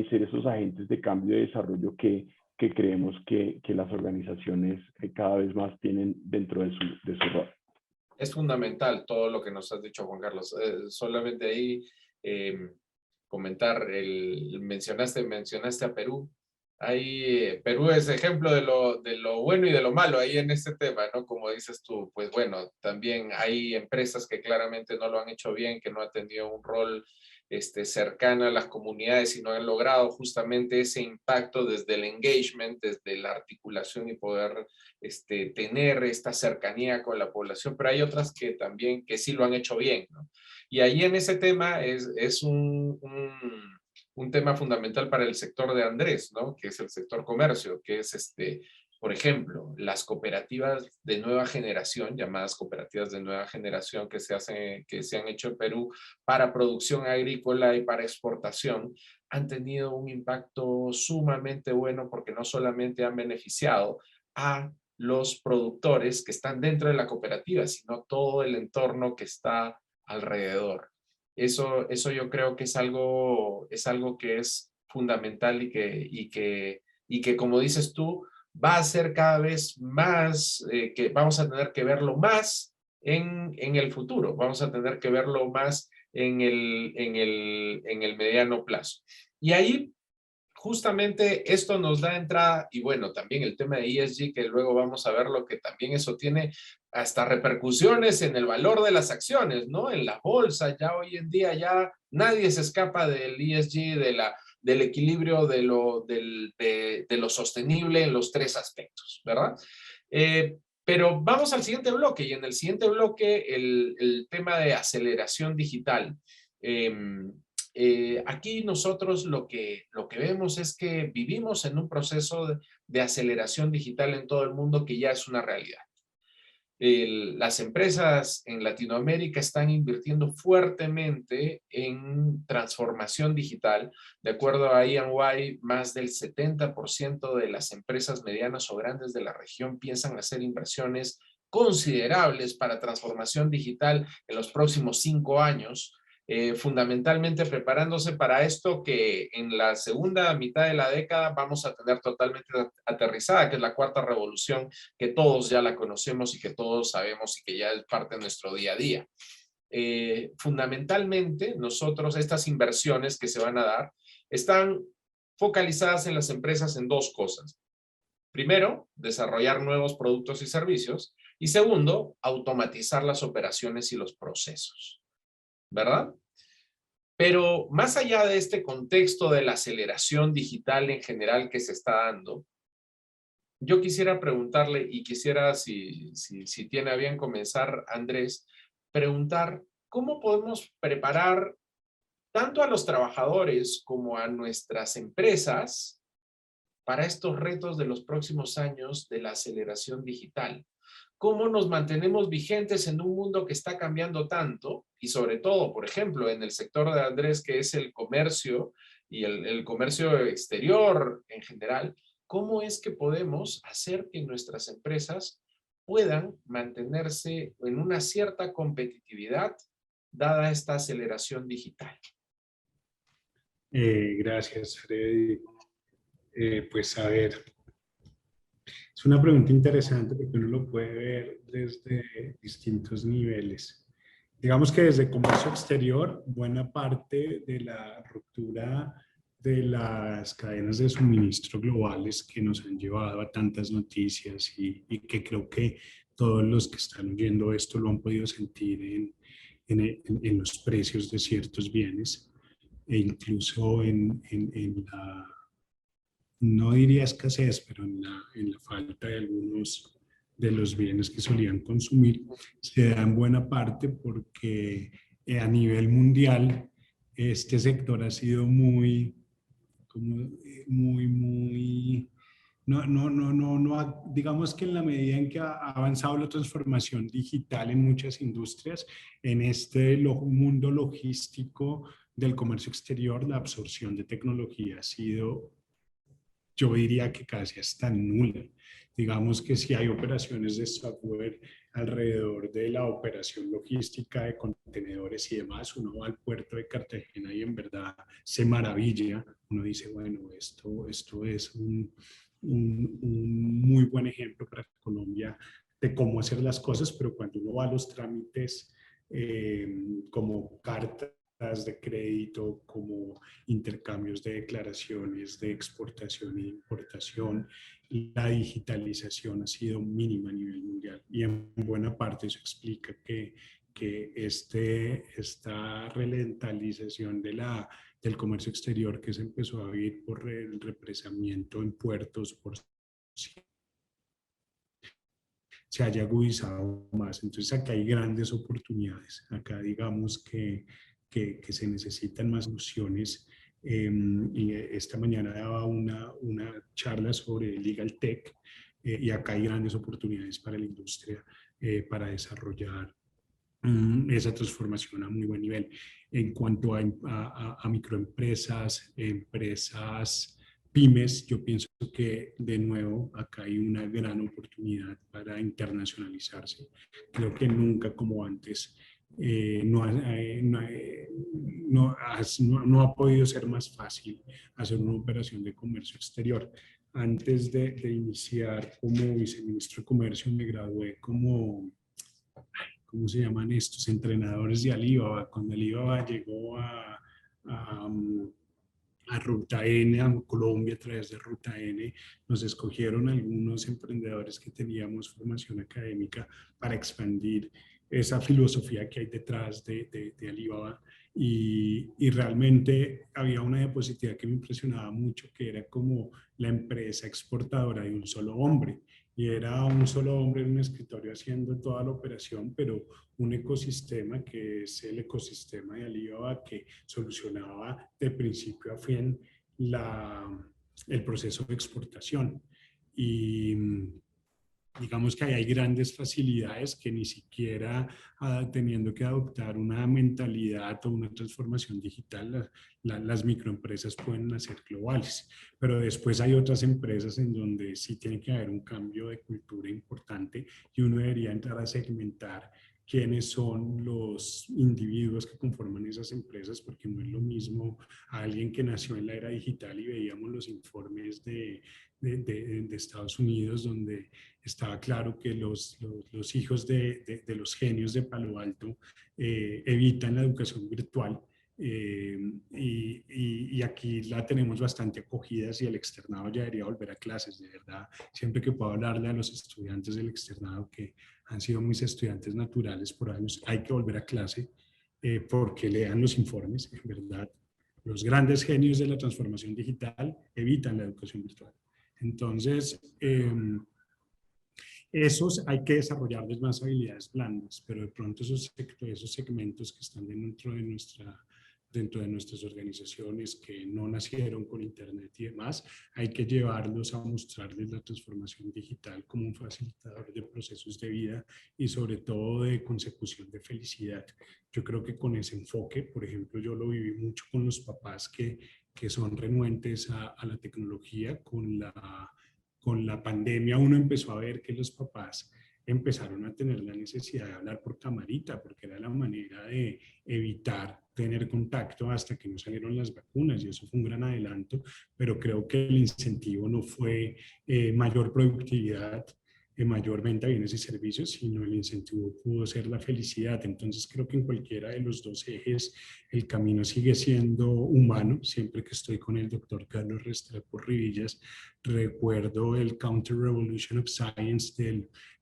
ser esos agentes de cambio y desarrollo que creemos que las organizaciones cada vez más tienen dentro de su rol. Es fundamental todo lo que nos has dicho, Juan Carlos. Solamente ahí comentar, mencionaste a Perú. Ahí Perú es ejemplo de lo bueno y de lo malo ahí en este tema, ¿no? Como dices tú, pues bueno, también hay empresas que claramente no lo han hecho bien, que no han tenido un rol cercano a las comunidades y no han logrado justamente ese impacto desde el engagement, desde la articulación, y poder tener esta cercanía con la población, pero hay otras que también que sí lo han hecho bien, ¿no? Y ahí en ese tema es un tema fundamental para el sector de Andrés, ¿no? Que es el sector comercio, que es por ejemplo, las cooperativas de nueva generación, llamadas cooperativas de nueva generación que se han hecho en Perú para producción agrícola y para exportación, han tenido un impacto sumamente bueno, porque no solamente han beneficiado a los productores que están dentro de la cooperativa, sino todo el entorno que está alrededor. Eso yo creo que es algo que es fundamental y que como dices tú, va a ser cada vez más, que vamos a tener que verlo más en el futuro, vamos a tener que verlo más en el mediano plazo. Y ahí justamente esto nos da entrada, y bueno, también el tema de ESG, que luego vamos a ver lo que también eso tiene hasta repercusiones en el valor de las acciones, ¿no? En la bolsa, ya hoy en día ya nadie se escapa del ESG, del equilibrio de lo sostenible en los tres aspectos, ¿verdad? Pero vamos al siguiente bloque, y en el siguiente bloque el tema de aceleración digital. Aquí nosotros lo que vemos es que vivimos en un proceso de aceleración digital en todo el mundo que ya es una realidad. Las empresas en Latinoamérica están invirtiendo fuertemente en transformación digital. De acuerdo a EY, más del 70% de las empresas medianas o grandes de la región piensan hacer inversiones considerables para transformación digital en los próximos 5 años. Fundamentalmente preparándose para esto que en la segunda mitad de la década vamos a tener totalmente aterrizada, que es la cuarta revolución, que todos ya la conocemos y que todos sabemos y que ya es parte de nuestro día a día. Fundamentalmente nosotros, estas inversiones que se van a dar están focalizadas en las empresas en dos cosas. Primero, desarrollar nuevos productos y servicios, y segundo, automatizar las operaciones y los procesos, ¿verdad? Pero más allá de este contexto de la aceleración digital en general que se está dando, yo quisiera preguntarle, y quisiera, si tiene a bien comenzar, Andrés, preguntar cómo podemos preparar tanto a los trabajadores como a nuestras empresas para estos retos de los próximos años de la aceleración digital. ¿Cómo nos mantenemos vigentes en un mundo que está cambiando tanto? Y sobre todo, por ejemplo, en el sector de Andrés, que es el comercio y el comercio exterior en general, ¿cómo es que podemos hacer que nuestras empresas puedan mantenerse en una cierta competitividad dada esta aceleración digital? Gracias, Freddy. Pues a ver, es una pregunta interesante porque uno lo puede ver desde distintos niveles. Digamos que desde comercio exterior, buena parte de la ruptura de las cadenas de suministro globales que nos han llevado a tantas noticias y que creo que todos los que están oyendo esto lo han podido sentir en los precios de ciertos bienes e incluso en la, no diría escasez, pero en la falta de algunos de los bienes que solían consumir, se da en buena parte porque a nivel mundial este sector ha sido muy, digamos que en la medida en que ha avanzado la transformación digital en muchas industrias, en este mundo logístico del comercio exterior, la absorción de tecnología ha sido, yo diría que casi hasta nula. Digamos que si hay operaciones de software alrededor de la operación logística de contenedores y demás, uno va al puerto de Cartagena y en verdad se maravilla. Uno dice, bueno, esto es un muy buen ejemplo para Colombia de cómo hacer las cosas, pero cuando uno va a los trámites como cartas de crédito, como intercambios de declaraciones de exportación e importación, la digitalización ha sido mínima a nivel mundial y en buena parte eso explica que esta ralentización del comercio exterior que se empezó a vivir por el represamiento en puertos, se haya agudizado más. Entonces acá hay grandes oportunidades. Acá digamos que se necesitan más soluciones. Y esta mañana daba una charla sobre Legal Tech y acá hay grandes oportunidades para la industria para desarrollar esa transformación a muy buen nivel. En cuanto a microempresas, empresas, pymes, yo pienso que de nuevo acá hay una gran oportunidad para internacionalizarse. Creo que nunca como antes no ha podido ser más fácil hacer una operación de comercio exterior. Antes de iniciar como viceministro de Comercio me gradué como, ¿cómo se llaman estos? Entrenadores de Alibaba. Cuando Alibaba llegó a Ruta N, a Colombia a través de Ruta N, nos escogieron algunos emprendedores que teníamos formación académica para expandir esa filosofía que hay detrás de Alibaba y realmente había una diapositiva que me impresionaba mucho que era como la empresa exportadora de un solo hombre y era un solo hombre en un escritorio haciendo toda la operación, pero un ecosistema que es el ecosistema de Alibaba que solucionaba de principio a fin el proceso de exportación. Y digamos que ahí hay grandes facilidades que ni siquiera teniendo que adoptar una mentalidad o una transformación digital, las microempresas pueden hacer globales. Pero después hay otras empresas en donde sí tiene que haber un cambio de cultura importante y uno debería entrar a segmentar quiénes son los individuos que conforman esas empresas, porque no es lo mismo a alguien que nació en la era digital y veíamos los informes de Estados Unidos, donde estaba claro que los hijos de los genios de Palo Alto evitan la educación virtual. Y aquí la tenemos bastante acogida y el externado ya debería volver a clases, de verdad. Siempre que puedo hablarle a los estudiantes del externado que han sido mis estudiantes naturales por años, hay que volver a clase porque lean los informes, en verdad. Los grandes genios de la transformación digital evitan la educación virtual. Entonces, esos hay que desarrollarles más habilidades blandas, pero de pronto esos segmentos que están dentro de nuestras organizaciones que no nacieron con Internet y demás, hay que llevarlos a mostrarles la transformación digital como un facilitador de procesos de vida y sobre todo de consecución de felicidad. Yo creo que con ese enfoque, por ejemplo, yo lo viví mucho con los papás que son renuentes a la tecnología. Con la pandemia uno empezó a ver que los papás empezaron a tener la necesidad de hablar por camarita, porque era la manera de evitar tener contacto hasta que no salieron las vacunas, y eso fue un gran adelanto, pero creo que el incentivo no fue mayor productividad, mayor venta de bienes y servicios, sino el incentivo pudo ser la felicidad. Entonces creo que en cualquiera de los dos ejes el camino sigue siendo humano. Siempre que estoy con el doctor Carlos Restrepo Rivillas, recuerdo el Counter Revolution of Science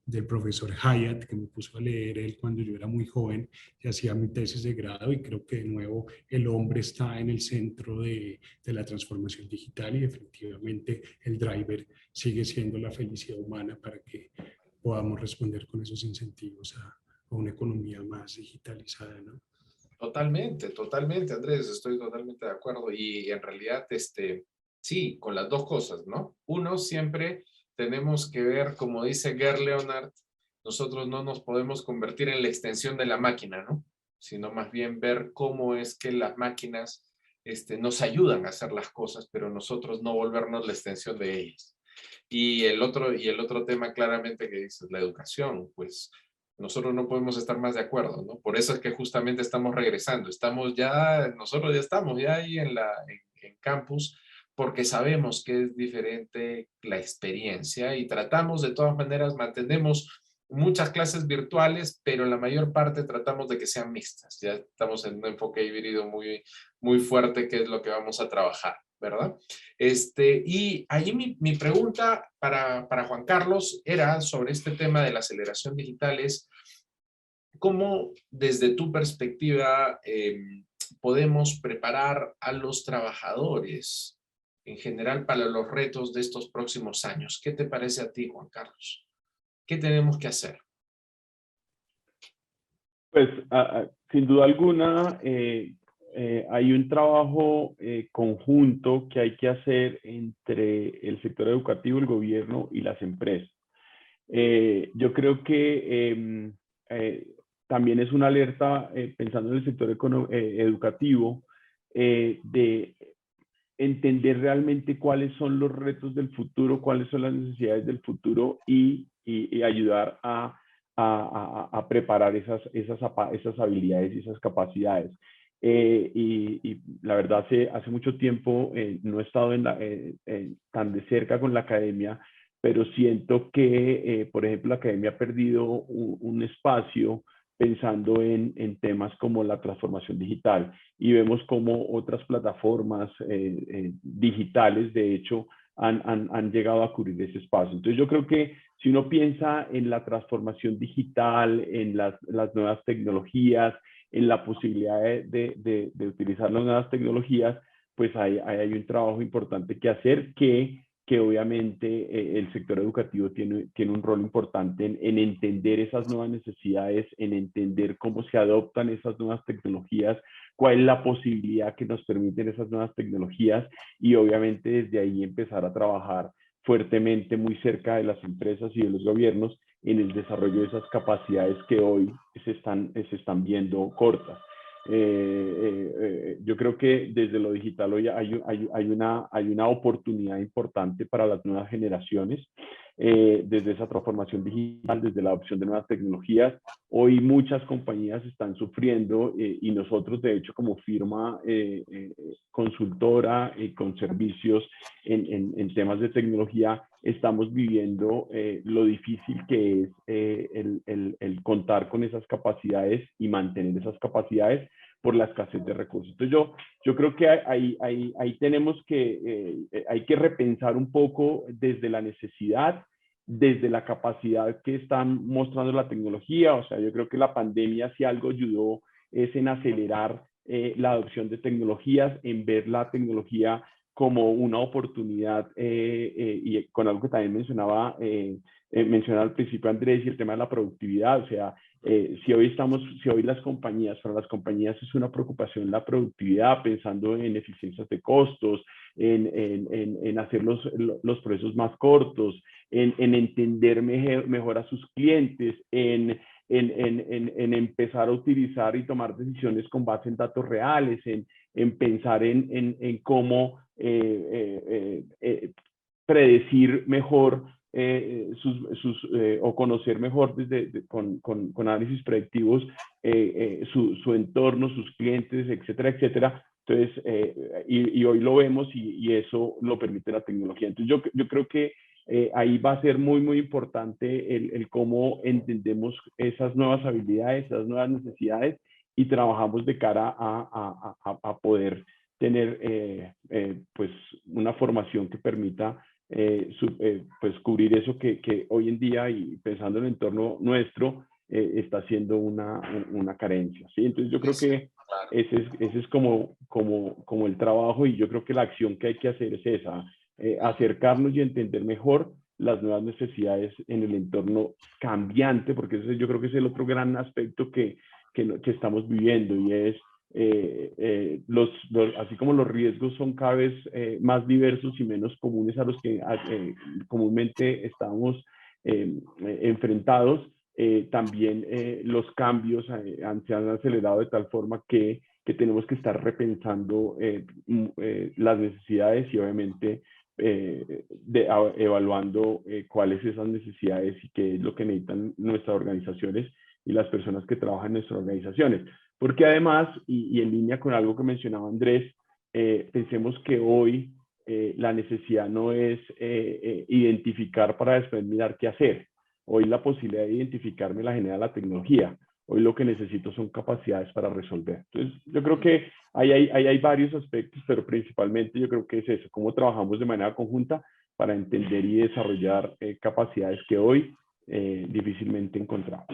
del profesor Hyatt, que me puso a leer él cuando yo era muy joven y hacía mi tesis de grado, y creo que de nuevo el hombre está en el centro de la transformación digital, y definitivamente el driver sigue siendo la felicidad humana para que podamos responder con esos incentivos a una economía más digitalizada, ¿no? Totalmente, totalmente, Andrés, estoy totalmente de acuerdo. Y en realidad, sí, con las dos cosas, ¿no? Uno, siempre tenemos que ver, como dice Gerd Leonhard, nosotros no nos podemos convertir en la extensión de la máquina, ¿no? Sino más bien ver cómo es que las máquinas nos ayudan a hacer las cosas, pero nosotros no volvernos la extensión de ellas. Y el otro tema claramente que dices, la educación, pues nosotros no podemos estar más de acuerdo, ¿no? Por eso es que justamente estamos regresando, nosotros ya estamos ya ahí en campus, porque sabemos que es diferente la experiencia y tratamos de todas maneras, mantenemos muchas clases virtuales, pero la mayor parte tratamos de que sean mixtas. Ya estamos en un enfoque híbrido muy, muy fuerte, que es lo que vamos a trabajar, ¿verdad? Y ahí mi pregunta para Juan Carlos era sobre este tema de la aceleración digital. Es ¿cómo desde tu perspectiva podemos preparar a los trabajadores en general para los retos de estos próximos años? ¿Qué te parece a ti, Juan Carlos? ¿Qué tenemos que hacer? Pues sin duda alguna hay un trabajo conjunto que hay que hacer entre el sector educativo, el gobierno y las empresas. Yo creo que también es una alerta, pensando en el sector educativo, de entender realmente cuáles son los retos del futuro, cuáles son las necesidades del futuro, y ayudar a preparar esas habilidades y esas capacidades. Y la verdad, hace mucho tiempo no he estado tan de cerca con la academia, pero siento que, por ejemplo, la academia ha perdido un espacio pensando en temas como la transformación digital, y vemos como otras plataformas digitales, de hecho, han llegado a cubrir ese espacio. Entonces yo creo que si uno piensa en la transformación digital, en las nuevas tecnologías, en la posibilidad de utilizar las nuevas tecnologías, pues hay un trabajo importante que hacer, que obviamente el sector educativo tiene un rol importante en entender esas nuevas necesidades, en entender cómo se adoptan esas nuevas tecnologías, cuál es la posibilidad que nos permiten esas nuevas tecnologías, y obviamente desde ahí empezar a trabajar fuertemente muy cerca de las empresas y de los gobiernos en el desarrollo de esas capacidades que hoy se están viendo cortas. Yo creo que desde lo digital hoy hay una oportunidad importante para las nuevas generaciones, desde esa transformación digital, desde la adopción de nuevas tecnologías. Hoy muchas compañías están sufriendo, y nosotros de hecho como firma consultora con servicios en temas de tecnología, estamos viviendo lo difícil que es el contar con esas capacidades y mantener esas capacidades por la escasez de recursos. Entonces yo creo que ahí tenemos hay que repensar un poco desde la necesidad, desde la capacidad que están mostrando la tecnología. O sea, yo creo que la pandemia, si algo ayudó, es en acelerar la adopción de tecnologías, en ver la tecnología como una oportunidad, y con algo que también mencionaba al principio Andrés, y el tema de la productividad. O sea, si hoy las compañías, para las compañías es una preocupación la productividad, pensando en eficiencias de costos, en hacer los procesos más cortos, en entender mejor a sus clientes, en empezar a utilizar y tomar decisiones con base en datos reales, en pensar en cómo predecir mejor o conocer mejor con análisis predictivos su entorno, sus clientes, etcétera, etcétera. Entonces, y hoy lo vemos y eso lo permite la tecnología. Entonces, yo creo que ahí va a ser muy importante el cómo entendemos esas nuevas habilidades, esas nuevas necesidades y trabajamos de cara a poder tener pues una formación que permita pues cubrir eso que hoy en día y pensando en el entorno nuestro está siendo una carencia, ¿sí? Entonces yo creo que ese es como el trabajo y yo creo que la acción que hay que hacer es esa, acercarnos y entender mejor las nuevas necesidades en el entorno cambiante, porque ese yo creo que es el otro gran aspecto que estamos viviendo y es así como los riesgos son cada vez más diversos y menos comunes a los que comúnmente estamos enfrentados, también los cambios se han acelerado de tal forma que tenemos que estar repensando las necesidades y obviamente evaluando cuáles esas necesidades y qué es lo que necesitan nuestras organizaciones y las personas que trabajan en nuestras organizaciones. Porque además, y en línea con algo que mencionaba Andrés, pensemos que hoy la necesidad no es identificar para después mirar qué hacer. Hoy la posibilidad de identificarme la genera la tecnología. Hoy lo que necesito son capacidades para resolver. Entonces, yo creo que hay varios aspectos, pero principalmente yo creo que es eso, cómo trabajamos de manera conjunta para entender y desarrollar capacidades que hoy difícilmente encontramos.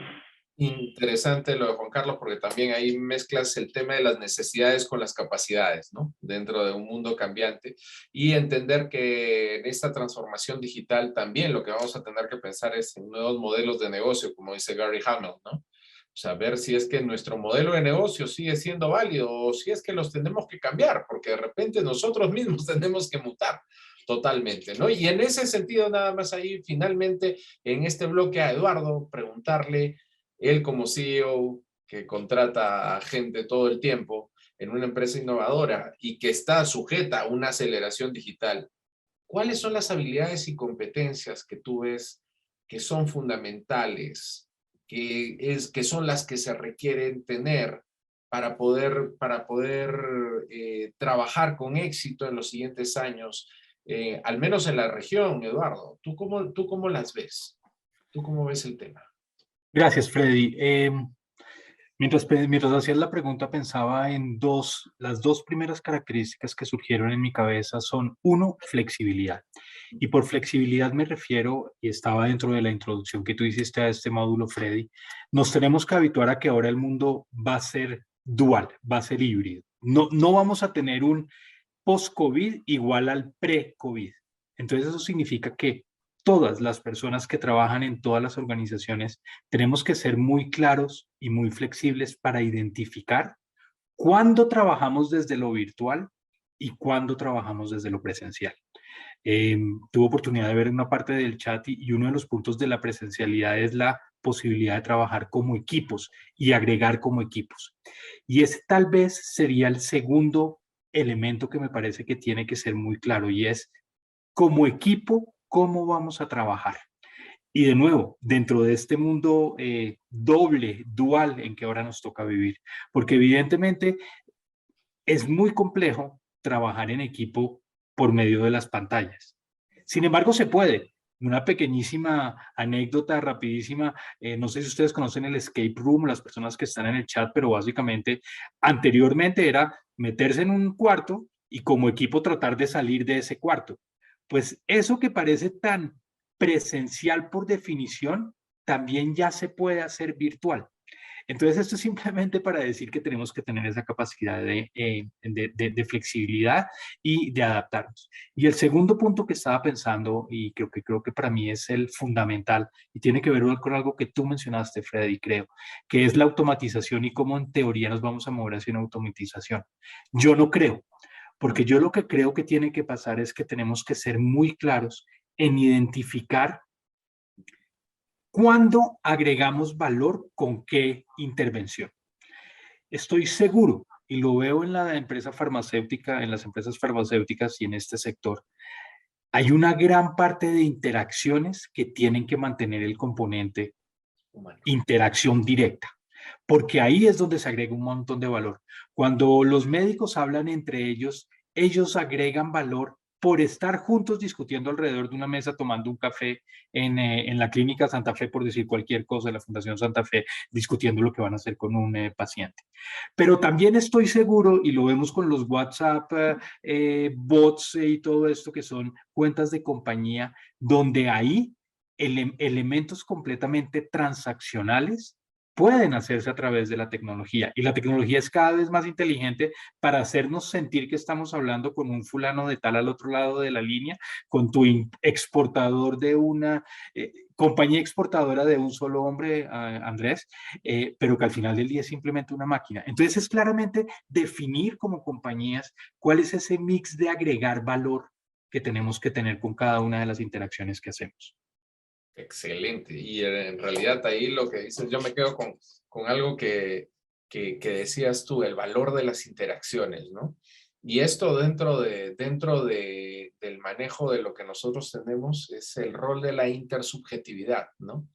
Interesante lo de Juan Carlos, porque también ahí mezclas el tema de las necesidades con las capacidades, ¿no? Dentro de un mundo cambiante y entender que en esta transformación digital también lo que vamos a tener que pensar es en nuevos modelos de negocio, como dice Gary Hamel, ¿no? O sea, ver si es que nuestro modelo de negocio sigue siendo válido o si es que los tenemos que cambiar, porque de repente nosotros mismos tenemos que mutar totalmente, ¿no? Y en ese sentido, nada más ahí, finalmente, en este bloque a Eduardo, preguntarle, él como CEO que contrata a gente todo el tiempo en una empresa innovadora y que está sujeta a una aceleración digital, ¿cuáles son las habilidades y competencias que tú ves que son fundamentales, que son las que se requieren tener para poder trabajar con éxito en los siguientes años, al menos en la región, Eduardo? ¿Tú cómo las ves? ¿Tú cómo ves el tema? Gracias, Freddy. Mientras hacías la pregunta, pensaba en las dos primeras características que surgieron en mi cabeza son, uno, flexibilidad. Y por flexibilidad me refiero, y estaba dentro de la introducción que tú hiciste a este módulo, Freddy, nos tenemos que habituar a que ahora el mundo va a ser dual, va a ser híbrido. No vamos a tener un post-COVID igual al pre-COVID. Entonces eso significa que todas las personas que trabajan en todas las organizaciones tenemos que ser muy claros y muy flexibles para identificar cuándo trabajamos desde lo virtual y cuándo trabajamos desde lo presencial. Tuve oportunidad de ver una parte del chat y uno de los puntos de la presencialidad es la posibilidad de trabajar como equipos y agregar como equipos. Y ese tal vez sería el segundo elemento que me parece que tiene que ser muy claro y es como equipo, ¿cómo vamos a trabajar? Y de nuevo, dentro de este mundo doble, dual en que ahora nos toca vivir, porque evidentemente es muy complejo trabajar en equipo por medio de las pantallas. Sin embargo, se puede. Una pequeñísima anécdota rapidísima, no sé si ustedes conocen el escape room, las personas que están en el chat, pero básicamente anteriormente era meterse en un cuarto y como equipo tratar de salir de ese cuarto. Pues eso que parece tan presencial por definición, también ya se puede hacer virtual. Entonces, esto es simplemente para decir que tenemos que tener esa capacidad de flexibilidad y de adaptarnos. Y el segundo punto que estaba pensando, y creo que para mí es el fundamental, y tiene que ver con algo que tú mencionaste, Freddy, creo, que es la automatización y cómo en teoría nos vamos a mover hacia una automatización. Yo no creo, porque yo lo que creo que tiene que pasar es que tenemos que ser muy claros en identificar cuándo agregamos valor con qué intervención. Estoy seguro, y lo veo en la empresa farmacéutica, en las empresas farmacéuticas y en este sector, hay una gran parte de interacciones que tienen que mantener el componente Humano. interacción directa, porque ahí es donde se agrega un montón de valor. Cuando los médicos hablan entre ellos, ellos agregan valor por estar juntos discutiendo alrededor de una mesa, tomando un café en la Clínica Santa Fe, por decir cualquier cosa, de la Fundación Santa Fe, discutiendo lo que van a hacer con un paciente. Pero también estoy seguro, y lo vemos con los WhatsApp, bots y todo esto que son cuentas de compañía, donde ahí elementos completamente transaccionales pueden hacerse a través de la tecnología, y la tecnología es cada vez más inteligente para hacernos sentir que estamos hablando con un fulano de tal al otro lado de la línea, con tu exportador de una compañía exportadora de un solo hombre, Andrés, pero que al final del día es simplemente una máquina. Entonces es claramente definir como compañías cuál es ese mix de agregar valor que tenemos que tener con cada una de las interacciones que hacemos. Excelente. Y en realidad ahí lo que dices, yo me quedo con algo que decías tú, el valor de las interacciones, ¿no? Y esto dentro del manejo de lo que nosotros tenemos es el rol de la intersubjetividad, ¿no?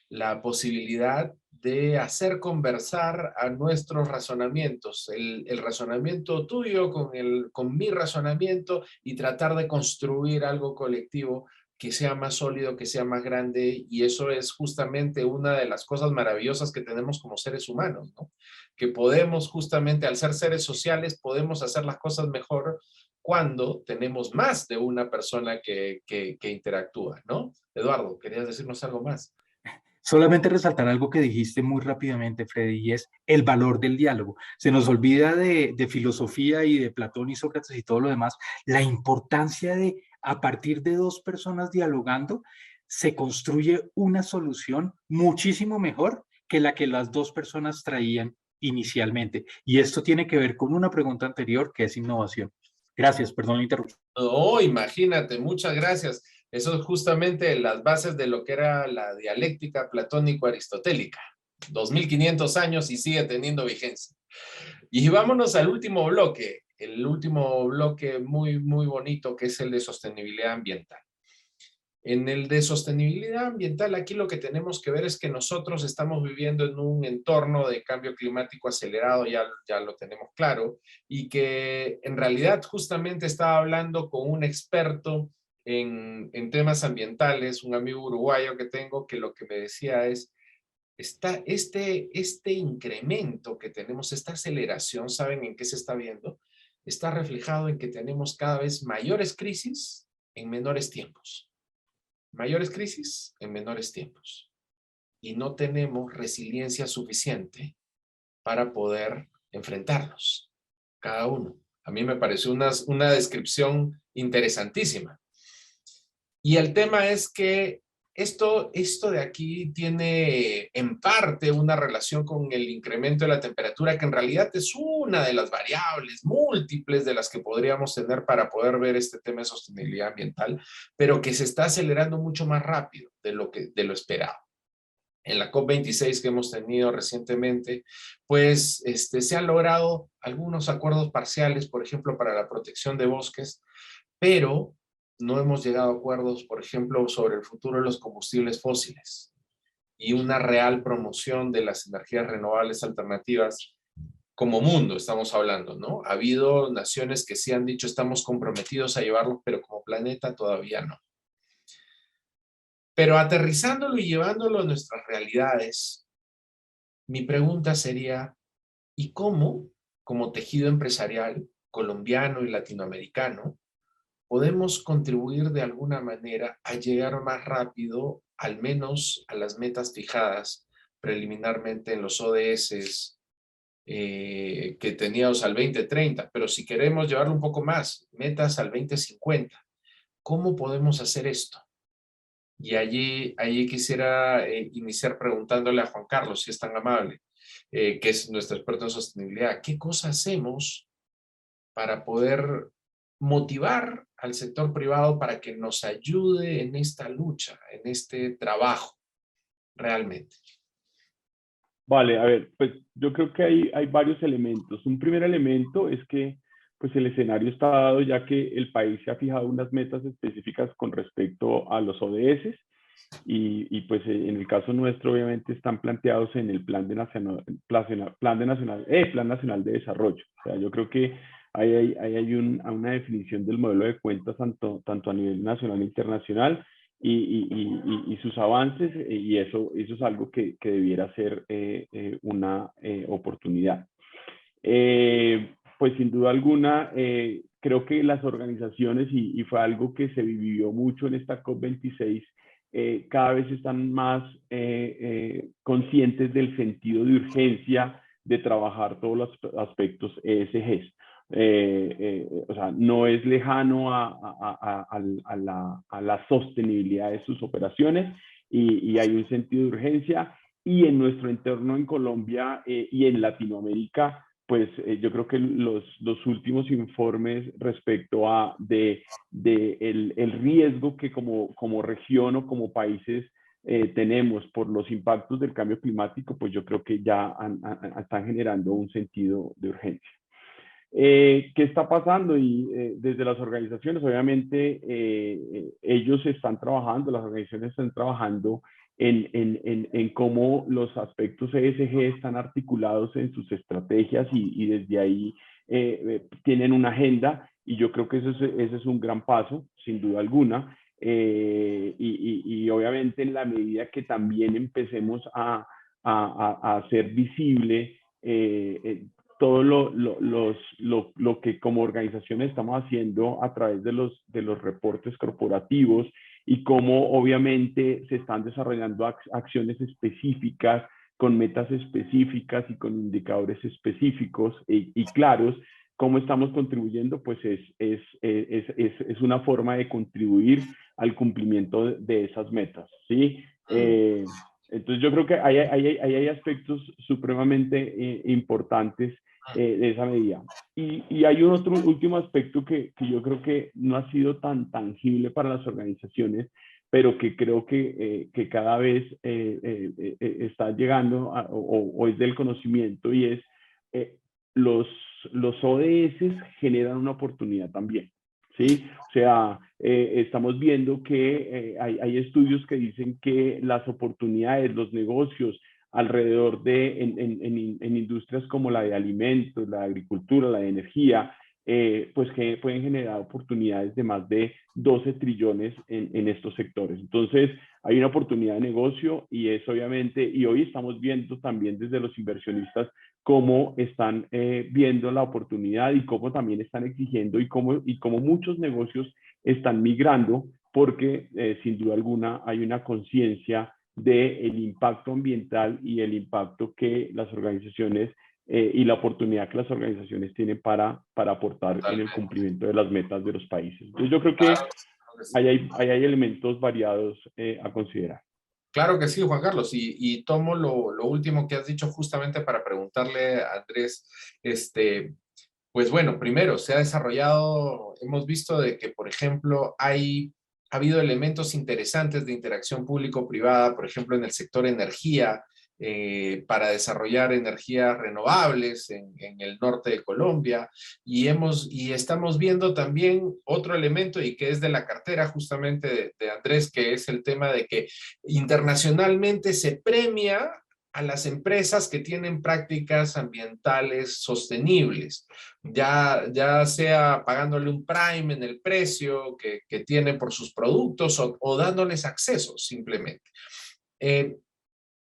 La posibilidad de hacer conversar a nuestros razonamientos, el razonamiento tuyo con mi razonamiento, y tratar de construir algo colectivo que sea más sólido, que sea más grande, y eso es justamente una de las cosas maravillosas que tenemos como seres humanos, ¿no? Que podemos justamente, al ser seres sociales, podemos hacer las cosas mejor cuando tenemos más de una persona que interactúa, ¿no? Eduardo, ¿querías decirnos algo más? Solamente resaltar algo que dijiste muy rápidamente, Freddy, y es el valor del diálogo. Se nos olvida de filosofía y de Platón y Sócrates y todo lo demás, la importancia de, a partir de dos personas dialogando, se construye una solución muchísimo mejor que la que las dos personas traían inicialmente. Y esto tiene que ver con una pregunta anterior, que es innovación. Gracias, perdón la interrupción. Oh, imagínate, muchas gracias. Eso es justamente las bases de lo que era la dialéctica platónico-aristotélica. 2500 años y sigue teniendo vigencia. Y vámonos al último bloque, el último bloque muy, muy bonito, que es el de sostenibilidad ambiental. En el de sostenibilidad ambiental, aquí lo que tenemos que ver es que nosotros estamos viviendo en un entorno de cambio climático acelerado, ya lo tenemos claro, y que en realidad justamente estaba hablando con un experto en temas ambientales, un amigo uruguayo que tengo, que lo que me decía es, este incremento que tenemos, esta aceleración, ¿saben en qué se está viendo? Está reflejado en que tenemos cada vez mayores crisis en menores tiempos. Mayores crisis en menores tiempos. Y no tenemos resiliencia suficiente para poder enfrentarlos, cada uno. A mí me pareció una descripción interesantísima. Y el tema es que esto de aquí tiene en parte una relación con el incremento de la temperatura, que en realidad es una de las variables múltiples de las que podríamos tener para poder ver este tema de sostenibilidad ambiental, pero que se está acelerando mucho más rápido de lo esperado. En la COP26 que hemos tenido recientemente, pues se han logrado algunos acuerdos parciales, por ejemplo, para la protección de bosques, pero no hemos llegado a acuerdos, por ejemplo, sobre el futuro de los combustibles fósiles y una real promoción de las energías renovables alternativas como mundo, estamos hablando, ¿no? Ha habido naciones que sí han dicho estamos comprometidos a llevarlos, pero como planeta todavía no. Pero aterrizándolo y llevándolo a nuestras realidades, mi pregunta sería, ¿y cómo, como tejido empresarial colombiano y latinoamericano, podemos contribuir de alguna manera a llegar más rápido, al menos a las metas fijadas preliminarmente en los ODS que teníamos al 2030? Pero si queremos llevarlo un poco más, metas al 2050, ¿cómo podemos hacer esto? Y allí quisiera iniciar preguntándole a Juan Carlos, si es tan amable, que es nuestro experto en sostenibilidad. ¿Qué cosa hacemos para poder motivar al sector privado para que nos ayude en esta lucha, en este trabajo, realmente? Vale, a ver, pues yo creo que hay varios elementos. Un primer elemento es que pues el escenario está dado, ya que el país se ha fijado unas metas específicas con respecto a los ODS, y pues en el caso nuestro obviamente están planteados en el Plan Nacional de Desarrollo. O sea, yo creo que hay una definición del modelo de cuentas tanto a nivel nacional e internacional, y sus avances, y eso es algo que debiera ser una oportunidad. Pues sin duda alguna, creo que las organizaciones, y fue algo que se vivió mucho en esta COP26, cada vez están más conscientes del sentido de urgencia de trabajar todos los aspectos ESGs. O sea, no es lejano a la sostenibilidad de sus operaciones, y hay un sentido de urgencia, y en nuestro entorno en Colombia y en Latinoamérica, pues yo creo que los últimos informes respecto a el riesgo que como región o como países tenemos por los impactos del cambio climático, pues yo creo que ya están generando un sentido de urgencia. ¿Qué está pasando? Y desde las organizaciones, obviamente, ellos están trabajando, las organizaciones están trabajando en cómo los aspectos ESG están articulados en sus estrategias, y desde ahí tienen una agenda, y yo creo que ese es un gran paso, sin duda alguna. Y obviamente en la medida que también empecemos a hacer visible todo lo que como organizaciones estamos haciendo a través de los reportes corporativos, y cómo obviamente se están desarrollando acciones específicas, con metas específicas y con indicadores específicos y claros, cómo estamos contribuyendo, pues es una forma de contribuir al cumplimiento de esas metas, ¿sí? Entonces yo creo que hay aspectos supremamente importantes de esa medida. Y hay un otro último aspecto que yo creo que no ha sido tan tangible para las organizaciones, pero que creo que cada vez está llegando o es del conocimiento, y es los ODS generan una oportunidad también, ¿sí? O sea, estamos viendo que hay estudios que dicen que las oportunidades, los negocios alrededor en industrias como la de alimentos, la de agricultura, la de energía, pues que pueden generar oportunidades de más de 12 trillones en estos sectores. Entonces, hay una oportunidad de negocio, y es obviamente, y hoy estamos viendo también desde los inversionistas cómo están viendo la oportunidad, y cómo también están exigiendo, y cómo muchos negocios están migrando, porque sin duda alguna hay una conciencia del impacto ambiental y el impacto que las organizaciones y la oportunidad que las organizaciones tienen para aportar en el cumplimiento de las metas de los países. Entonces yo creo que hay elementos variados a considerar. Claro que sí, Juan Carlos, y tomo lo último que has dicho justamente para preguntarle a Andrés, pues bueno, primero, se ha desarrollado, hemos visto de que, por ejemplo, ha habido elementos interesantes de interacción público-privada, por ejemplo, en el sector energía, para desarrollar energías renovables en el norte de Colombia, y estamos viendo también otro elemento, y que es de la cartera justamente de Andrés, que es el tema de que internacionalmente se premia a las empresas que tienen prácticas ambientales sostenibles, ya sea pagándole un prime en el precio que tienen por sus productos, o dándoles acceso simplemente.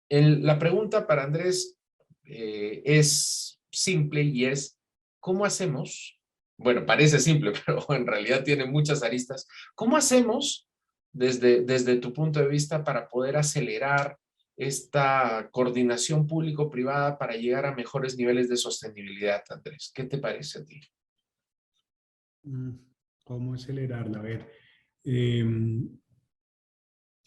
La pregunta para Andrés es simple, y es, ¿cómo hacemos? Bueno, parece simple, pero en realidad tiene muchas aristas. ¿Cómo hacemos desde tu punto de vista para poder acelerar esta coordinación público-privada para llegar a mejores niveles de sostenibilidad, Andrés? ¿Qué te parece a ti? ¿Cómo acelerarla? A ver,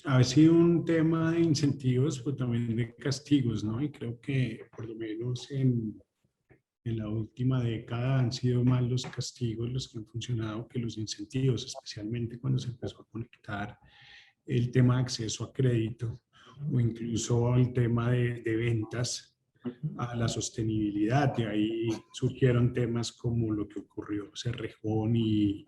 ha sido un tema de incentivos, pero también de castigos, ¿no? Y creo que por lo menos en la última década han sido más los castigos los que han funcionado que los incentivos, especialmente cuando se empezó a conectar el tema de acceso a crédito, o incluso el tema de ventas a la sostenibilidad. De ahí surgieron temas como lo que ocurrió Cerrejón y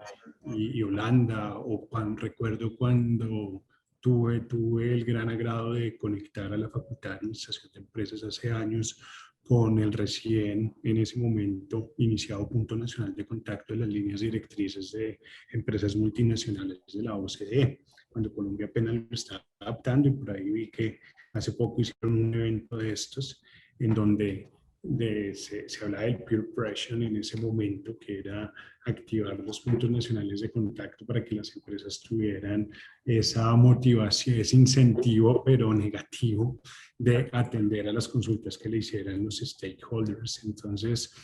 Holanda, o recuerdo cuando tuve el gran agrado de conectar a la Facultad de Administración de Empresas hace años con el recién, en ese momento, iniciado Punto Nacional de Contacto de las líneas directrices de empresas multinacionales de la OCDE, cuando Colombia apenas lo está adaptando, y por ahí vi que hace poco hicieron un evento de estos en donde se hablaba del peer pressure en ese momento, que era activar los puntos nacionales de contacto para que las empresas tuvieran esa motivación, ese incentivo, pero negativo, de atender a las consultas que le hicieran los stakeholders. Entonces,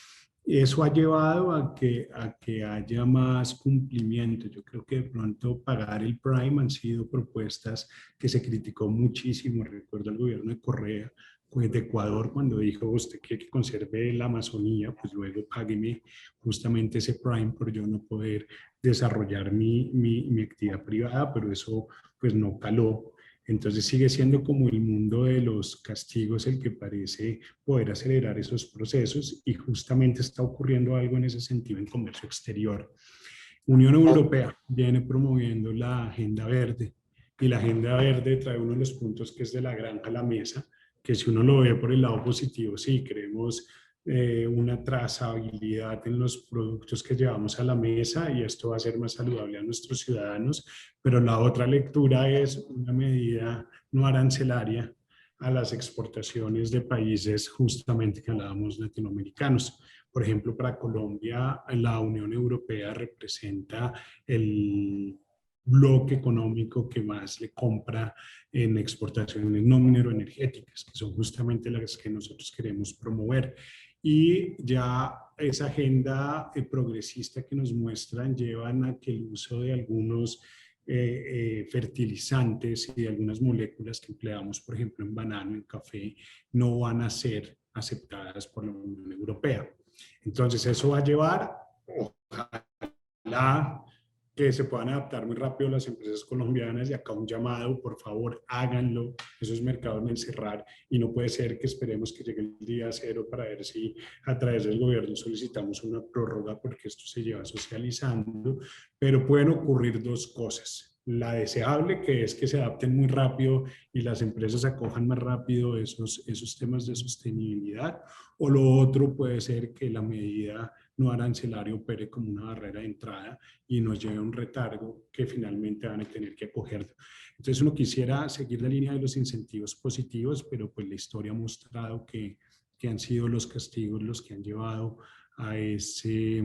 eso ha llevado a que haya más cumplimiento. Yo creo que de pronto pagar el Prime han sido propuestas que se criticó muchísimo. Recuerdo al gobierno de Correa, pues de Ecuador, cuando dijo: usted quiere que conserve la Amazonía, pues luego págueme justamente ese Prime por yo no poder desarrollar mi actividad privada, pero eso pues no caló. Entonces sigue siendo como el mundo de los castigos el que parece poder acelerar esos procesos, y justamente está ocurriendo algo en ese sentido en comercio exterior. Unión Europea viene promoviendo la Agenda Verde, y la Agenda Verde trae uno de los puntos que es de la granja a la mesa, que si uno lo ve por el lado positivo, sí, queremos una trazabilidad en los productos que llevamos a la mesa, y esto va a ser más saludable a nuestros ciudadanos, pero la otra lectura es una medida no arancelaria a las exportaciones de países justamente que hablábamos latinoamericanos. Por ejemplo, para Colombia, la Unión Europea representa el bloque económico que más le compra en exportaciones no mineroenergéticas, que son justamente las que nosotros queremos promover. Y ya esa agenda progresista que nos muestran llevan a que el uso de algunos fertilizantes y de algunas moléculas que empleamos, por ejemplo, en banano, en café, no van a ser aceptadas por la Unión Europea. Entonces eso va a llevar, ojalá, que se puedan adaptar muy rápido las empresas colombianas, y acá un llamado: por favor, háganlo, esos mercados deben cerrar, y no puede ser que esperemos que llegue el día cero para ver si a través del gobierno solicitamos una prórroga, porque esto se lleva socializando. Pero pueden ocurrir dos cosas: la deseable, que es que se adapten muy rápido y las empresas acojan más rápido esos temas de sostenibilidad, o lo otro puede ser que la medida no arancelaria opere como una barrera de entrada y nos lleve a un retardo que finalmente van a tener que acoger. Entonces uno quisiera seguir la línea de los incentivos positivos, pero pues la historia ha mostrado que han sido los castigos los que han llevado a ese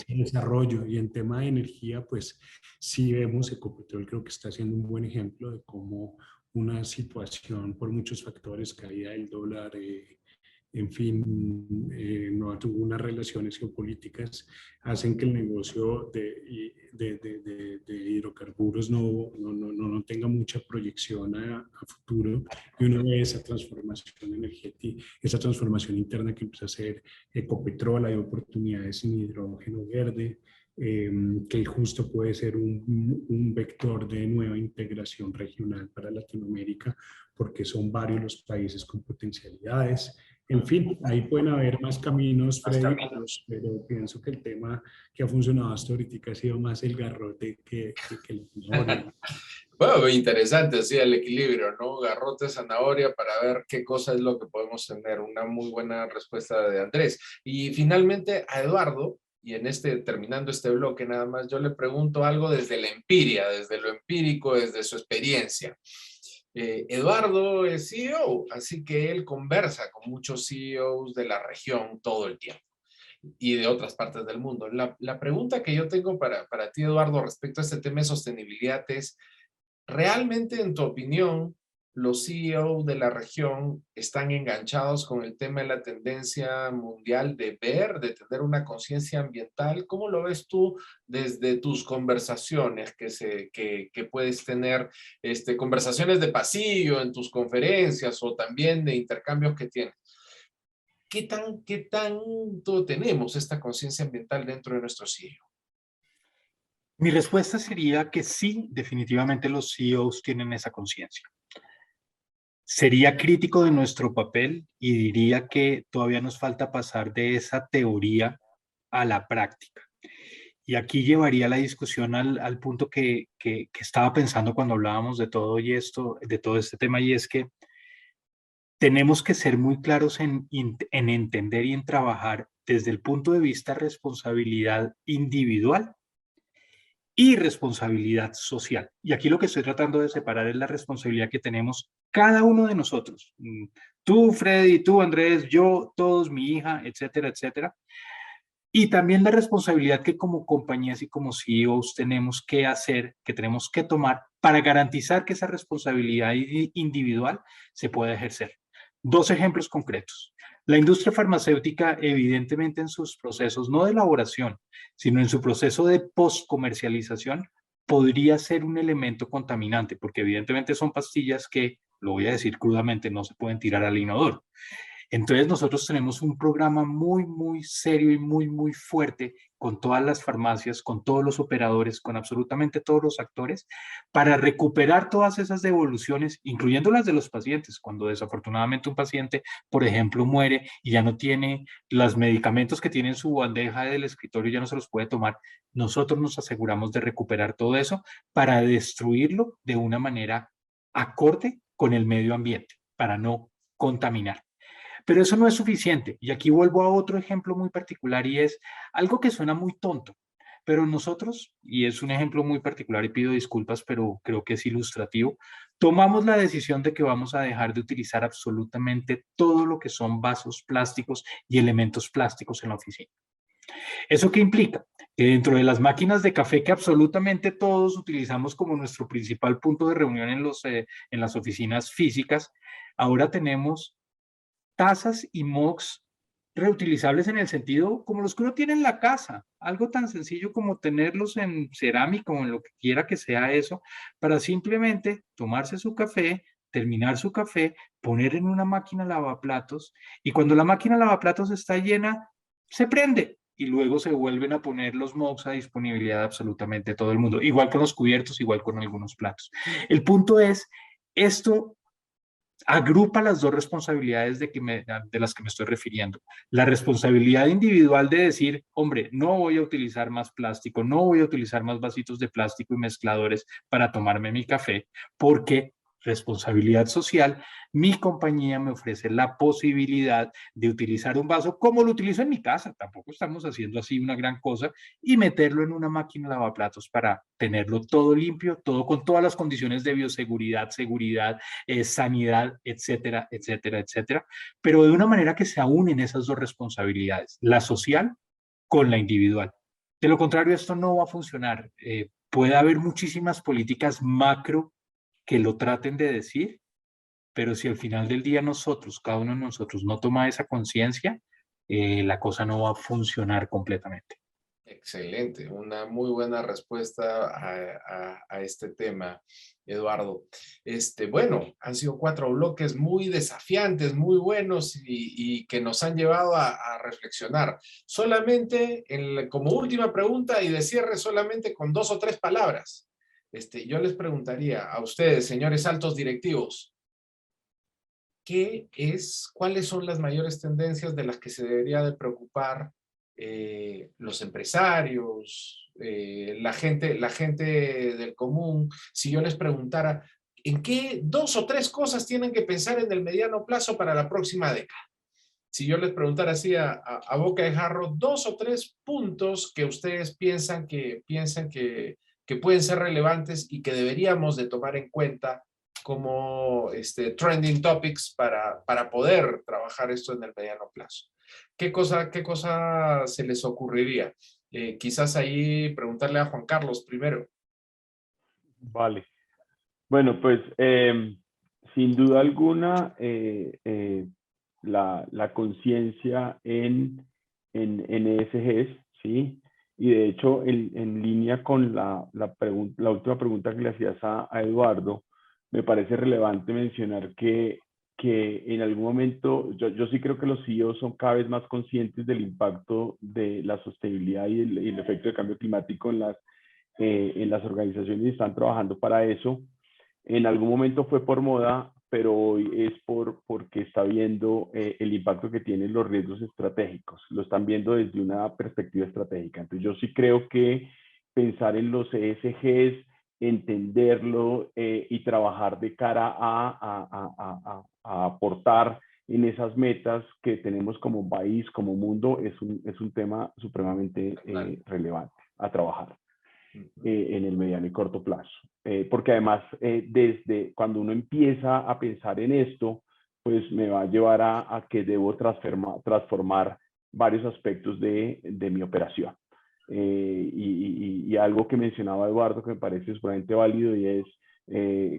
desarrollo. Y en tema de energía, pues sí vemos, Ecopetrol creo que está siendo un buen ejemplo de cómo una situación por muchos factores, caída del dólar, en fin, no tuvo unas relaciones geopolíticas, hacen que el negocio de hidrocarburos no tenga mucha proyección a futuro, y uno ve esa transformación energética, esa transformación interna que empieza a hacer Ecopetrol. Hay oportunidades en hidrógeno verde, que justo puede ser un vector de nueva integración regional para Latinoamérica, porque son varios los países con potencialidades. En fin, ahí pueden haber más caminos, Freddy, pero pienso que el tema que ha funcionado hasta ahorita ha sido más el garrote que el zanahoria. Bueno, interesante, sí, el equilibrio, ¿no? Garrote, zanahoria, para ver qué cosa es lo que podemos tener. Una muy buena respuesta de Andrés. Y finalmente a Eduardo, y terminando este bloque nada más, yo le pregunto algo desde la empiria, desde lo empírico, desde su experiencia. Eduardo es CEO, así que él conversa con muchos CEOs de la región todo el tiempo y de otras partes del mundo. La pregunta que yo tengo para ti, Eduardo, respecto a este tema de sostenibilidad es: ¿realmente, en tu opinión, los CEOs de la región están enganchados con el tema de la tendencia mundial de tener una conciencia ambiental? ¿Cómo lo ves tú desde tus conversaciones que puedes tener, conversaciones de pasillo en tus conferencias o también de intercambios que tienes? ¿Qué tanto tenemos esta conciencia ambiental dentro de nuestro CEO? Mi respuesta sería que sí, definitivamente los CEOs tienen esa conciencia. Sería crítico de nuestro papel y diría que todavía nos falta pasar de esa teoría a la práctica. Y aquí llevaría la discusión al punto que estaba pensando cuando hablábamos de todo y esto, de todo este tema, y es que tenemos que ser muy claros en entender y en trabajar desde el punto de vista de responsabilidad individual y responsabilidad social. Y aquí lo que estoy tratando de separar es la responsabilidad que tenemos cada uno de nosotros. Tú, Freddy, tú, Andrés, yo, todos, mi hija, etcétera, etcétera. Y también la responsabilidad que como compañías y como CEOs tenemos que hacer, que tenemos que tomar para garantizar que esa responsabilidad individual se pueda ejercer. Dos ejemplos concretos. La industria farmacéutica, evidentemente en sus procesos, no de elaboración, sino en su proceso de postcomercialización, podría ser un elemento contaminante, porque evidentemente son pastillas que, lo voy a decir crudamente, no se pueden tirar al inodoro. Entonces nosotros tenemos un programa muy, muy serio y muy, muy fuerte con todas las farmacias, con todos los operadores, con absolutamente todos los actores, para recuperar todas esas devoluciones, incluyendo las de los pacientes. Cuando desafortunadamente un paciente, por ejemplo, muere y ya no tiene los medicamentos que tiene en su bandeja del escritorio, ya no se los puede tomar, nosotros nos aseguramos de recuperar todo eso para destruirlo de una manera acorde con el medio ambiente, para no contaminar. Pero eso no es suficiente. Y aquí vuelvo a otro ejemplo muy particular y es algo que suena muy tonto, pero nosotros, y es un ejemplo muy particular y pido disculpas, pero creo que es ilustrativo, tomamos la decisión de que vamos a dejar de utilizar absolutamente todo lo que son vasos plásticos y elementos plásticos en la oficina. ¿Eso qué implica? Que dentro de las máquinas de café que absolutamente todos utilizamos como nuestro principal punto de reunión en las oficinas físicas, ahora tenemos tazas y mugs reutilizables en el sentido como los que uno tiene en la casa, algo tan sencillo como tenerlos en cerámica o en lo que quiera que sea eso, para simplemente tomarse su café, terminar su café, poner en una máquina lavaplatos y cuando la máquina lavaplatos está llena, se prende y luego se vuelven a poner los mugs a disponibilidad de absolutamente todo el mundo, igual con los cubiertos, igual con algunos platos. El punto es, esto agrupa las dos responsabilidades de las que me estoy refiriendo. La responsabilidad individual de decir, hombre, no voy a utilizar más plástico, no voy a utilizar más vasitos de plástico y mezcladores para tomarme mi café, porque responsabilidad social, mi compañía me ofrece la posibilidad de utilizar un vaso como lo utilizo en mi casa, tampoco estamos haciendo así una gran cosa, y meterlo en una máquina lavaplatos para tenerlo todo limpio, todo con todas las condiciones de bioseguridad, seguridad, sanidad, etcétera, etcétera, etcétera, pero de una manera que se unen esas dos responsabilidades, la social con la individual. De lo contrario, esto no va a funcionar. Puede haber muchísimas políticas macro que lo traten de decir, pero si al final del día nosotros, cada uno de nosotros, no toma esa conciencia, la cosa no va a funcionar completamente. Excelente, una muy buena respuesta a este tema, Eduardo. Bueno, han sido 4 bloques muy desafiantes, muy buenos y que nos han llevado a reflexionar. Solamente como última pregunta y de cierre, solamente con 2 o 3 palabras. Yo les preguntaría a ustedes, señores altos directivos, ¿cuáles son las mayores tendencias de las que se debería de preocupar los empresarios, la gente del común? Si yo les preguntara, ¿en qué 2 o 3 cosas tienen que pensar en el mediano plazo para la próxima década? Si yo les preguntara así a boca de jarro, 2 o 3 puntos que ustedes piensan que pueden ser relevantes y que deberíamos de tomar en cuenta como trending topics para poder trabajar esto en el mediano plazo. ¿Qué cosa se les ocurriría? Quizás ahí preguntarle a Juan Carlos primero. Vale. Bueno, pues sin duda alguna la conciencia en ESGs, ¿sí? Y de hecho, en línea con la última pregunta que le hacías a Eduardo, me parece relevante mencionar que en algún momento, yo sí creo que los CEOs son cada vez más conscientes del impacto de la sostenibilidad y el efecto del cambio climático en las organizaciones y están trabajando para eso. En algún momento fue por moda pero hoy es porque está viendo el impacto que tienen los riesgos estratégicos. Lo están viendo desde una perspectiva estratégica. Entonces yo sí creo que pensar en los ESGs, entenderlo y trabajar de cara a aportar en esas metas que tenemos como país, como mundo, es un tema supremamente relevante a trabajar en el mediano y corto plazo. Porque además, desde cuando uno empieza a pensar en esto, pues me va a llevar a que debo transformar varios aspectos de mi operación. Y algo que mencionaba Eduardo que me parece sumamente válido y es,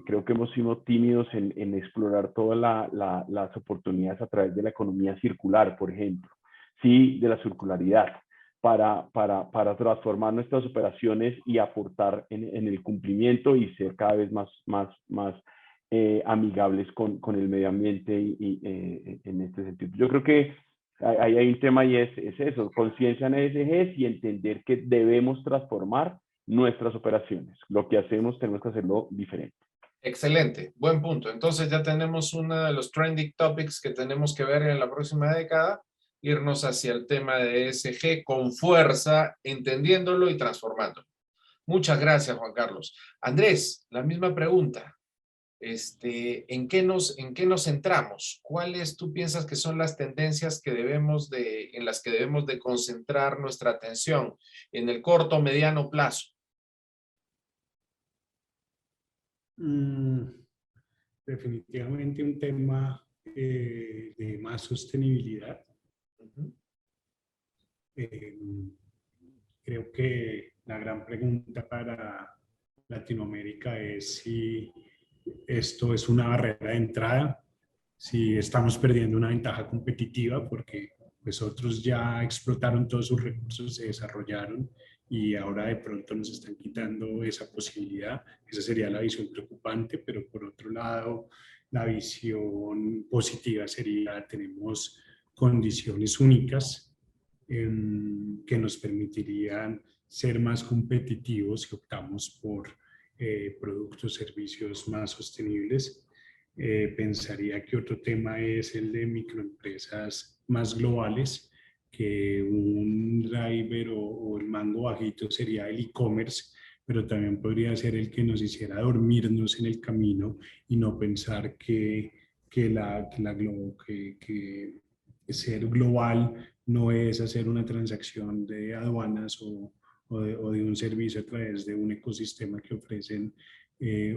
creo que hemos sido tímidos en explorar todas las oportunidades a través de la economía circular, por ejemplo, sí, de la circularidad, para transformar nuestras operaciones y aportar en el cumplimiento y ser cada vez más amigables con el medio ambiente y en este sentido. Yo creo que ahí hay un tema y es eso, conciencia en ESGs y entender que debemos transformar nuestras operaciones. Lo que hacemos tenemos que hacerlo diferente. Excelente, buen punto. Entonces ya tenemos uno de los trending topics que tenemos que ver en la próxima década, irnos hacia el tema de ESG con fuerza, entendiéndolo y transformándolo. Muchas gracias, Juan Carlos. Andrés, la misma pregunta. ¿En qué nos centramos? ¿Cuáles tú piensas que son las tendencias que en las que debemos de concentrar nuestra atención en el corto o mediano plazo? Definitivamente un tema de más sostenibilidad. Creo que la gran pregunta para Latinoamérica es si esto es una barrera de entrada, si estamos perdiendo una ventaja competitiva porque pues otros ya explotaron todos sus recursos, se desarrollaron y ahora de pronto nos están quitando esa posibilidad. Esa sería la visión preocupante, pero por otro lado, la visión positiva sería tenemos condiciones únicas que nos permitirían ser más competitivos si optamos por productos, servicios más sostenibles. Pensaría que otro tema es el de microempresas más globales, que un driver o el mango bajito sería el e-commerce, pero también podría ser el que nos hiciera dormirnos en el camino y no pensar que ser global no es hacer una transacción de aduanas o de un servicio a través de un ecosistema que ofrecen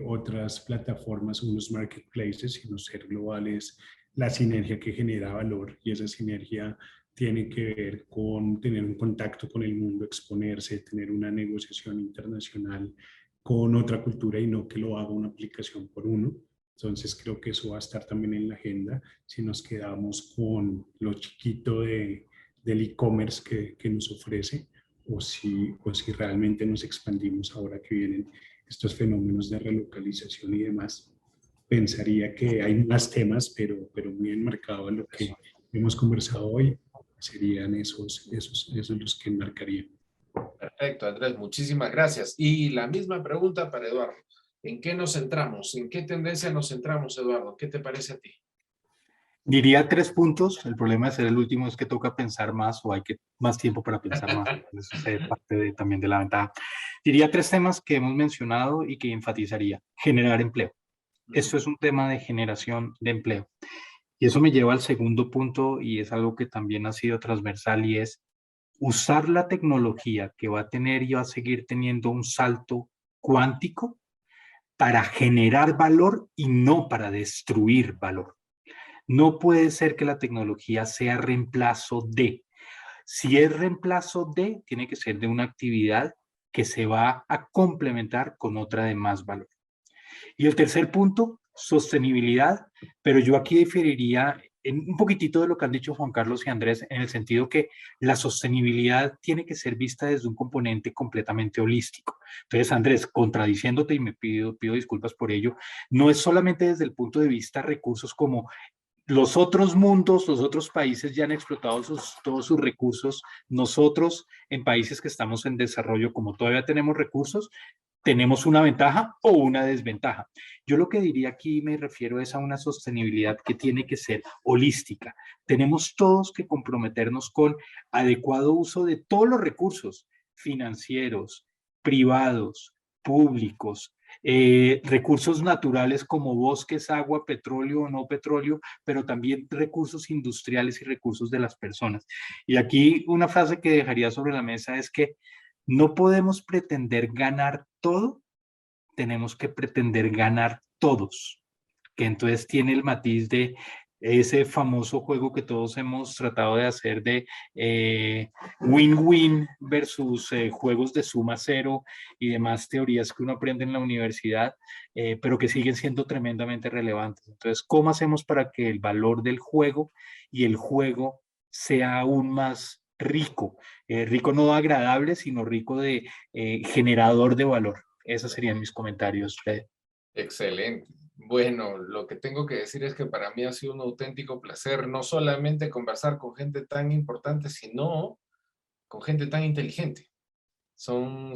otras plataformas, unos marketplaces, sino ser globales, la sinergia que genera valor, y esa sinergia tiene que ver con tener un contacto con el mundo, exponerse, tener una negociación internacional con otra cultura y no que lo haga una aplicación por uno. Entonces creo que eso va a estar también en la agenda si nos quedamos con lo chiquito del e-commerce que nos ofrece o si realmente nos expandimos ahora que vienen estos fenómenos de relocalización y demás. Pensaría que hay más temas, pero muy enmarcado en lo que hemos conversado hoy, serían esos los que enmarcarían. Perfecto, Andrés, muchísimas gracias. Y la misma pregunta para Eduardo. ¿En qué nos centramos? ¿En qué tendencia nos centramos, Eduardo? ¿Qué te parece a ti? Diría 3 puntos. El problema de ser el último es que toca pensar más o hay más tiempo para pensar más. Eso es parte también de la ventaja. Diría 3 temas que hemos mencionado y que enfatizaría. Generar empleo. Esto es un tema de generación de empleo. Y eso me lleva al segundo punto y es algo que también ha sido transversal y es usar la tecnología que va a tener y va a seguir teniendo un salto cuántico para generar valor y no para destruir valor. No puede ser que la tecnología sea reemplazo de. Si es reemplazo de, tiene que ser de una actividad que se va a complementar con otra de más valor. Y el tercer punto, sostenibilidad, pero yo aquí diferiría en un poquitito de lo que han dicho Juan Carlos y Andrés, en el sentido que la sostenibilidad tiene que ser vista desde un componente completamente holístico. Entonces, Andrés, contradiciéndote y me pido disculpas por ello, no es solamente desde el punto de vista recursos como los otros mundos, los otros países ya han explotado todos sus recursos. Nosotros, en países que estamos en desarrollo, como todavía tenemos recursos, tenemos una ventaja o una desventaja. Yo lo que diría aquí me refiero es a una sostenibilidad que tiene que ser holística. Tenemos todos que comprometernos con adecuado uso de todos los recursos financieros, privados, públicos, recursos naturales como bosques, agua, petróleo o no petróleo, pero también recursos industriales y recursos de las personas. Y aquí una frase que dejaría sobre la mesa es que no podemos pretender ganar todo, tenemos que pretender ganar todos, que entonces tiene el matiz de ese famoso juego que todos hemos tratado de hacer de win-win versus juegos de suma cero y demás teorías que uno aprende en la universidad, pero que siguen siendo tremendamente relevantes. Entonces, ¿cómo hacemos para que el valor del juego y el juego sea aún más rico? Rico no agradable, sino rico de generador de valor. Esos serían mis comentarios, Fred. Excelente. Bueno, lo que tengo que decir es que para mí ha sido un auténtico placer no solamente conversar con gente tan importante, sino con gente tan inteligente. Son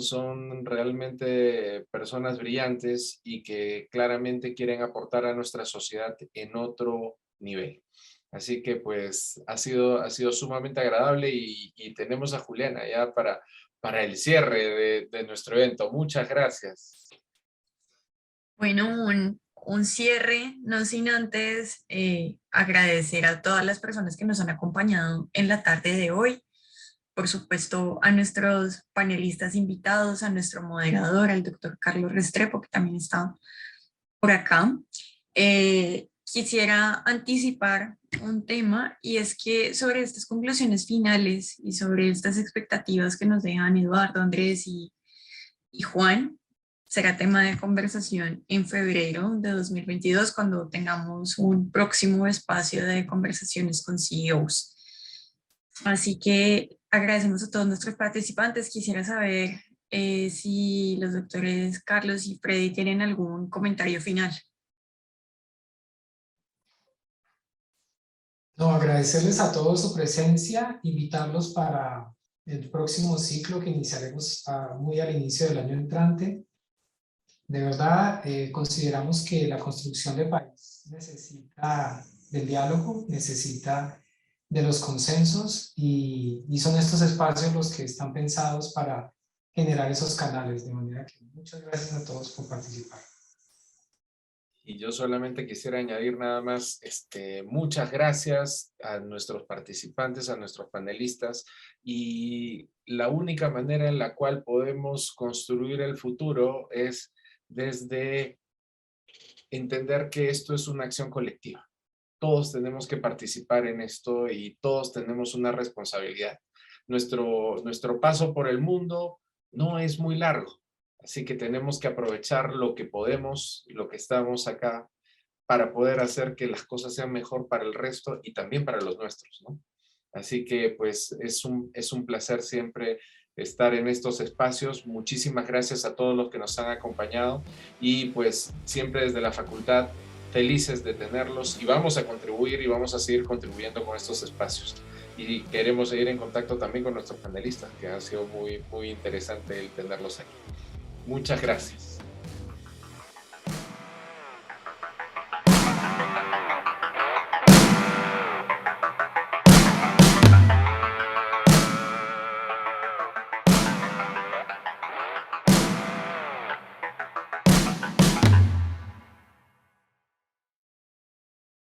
realmente personas brillantes y que claramente quieren aportar a nuestra sociedad en otro nivel. Así que pues ha sido sumamente agradable y tenemos a Juliana ya para el cierre de nuestro evento. Muchas gracias. Bueno, un cierre, no sin antes agradecer a todas las personas que nos han acompañado en la tarde de hoy. Por supuesto, a nuestros panelistas invitados, a nuestro moderador, al doctor Carlos Restrepo, que también está por acá. Quisiera anticipar un tema, y es que sobre estas conclusiones finales y sobre estas expectativas que nos dejan Eduardo, Andrés y Juan, será tema de conversación en febrero de 2022, cuando tengamos un próximo espacio de conversaciones con CEOs. Así que agradecemos a todos nuestros participantes. Quisiera saber si los doctores Carlos y Freddy tienen algún comentario final. No, agradecerles a todos su presencia, invitarlos para el próximo ciclo que iniciaremos muy al inicio del año entrante. De verdad, consideramos que la construcción de país necesita del diálogo, necesita de los consensos y son estos espacios los que están pensados para generar esos canales. De manera que muchas gracias a todos por participar. Y yo solamente quisiera añadir nada más, muchas gracias a nuestros participantes, a nuestros panelistas, y la única manera en la cual podemos construir el futuro es desde entender que esto es una acción colectiva. Todos tenemos que participar en esto y todos tenemos una responsabilidad. Nuestro paso por el mundo no es muy largo. Así que tenemos que aprovechar lo que podemos, lo que estamos acá, para poder hacer que las cosas sean mejor para el resto y también para los nuestros, ¿no? Así que pues es un placer siempre estar en estos espacios. Muchísimas gracias a todos los que nos han acompañado y pues siempre desde la facultad felices de tenerlos y vamos a contribuir y vamos a seguir contribuyendo con estos espacios. Y queremos seguir en contacto también con nuestros panelistas, que ha sido muy, muy interesante el tenerlos aquí. Muchas gracias.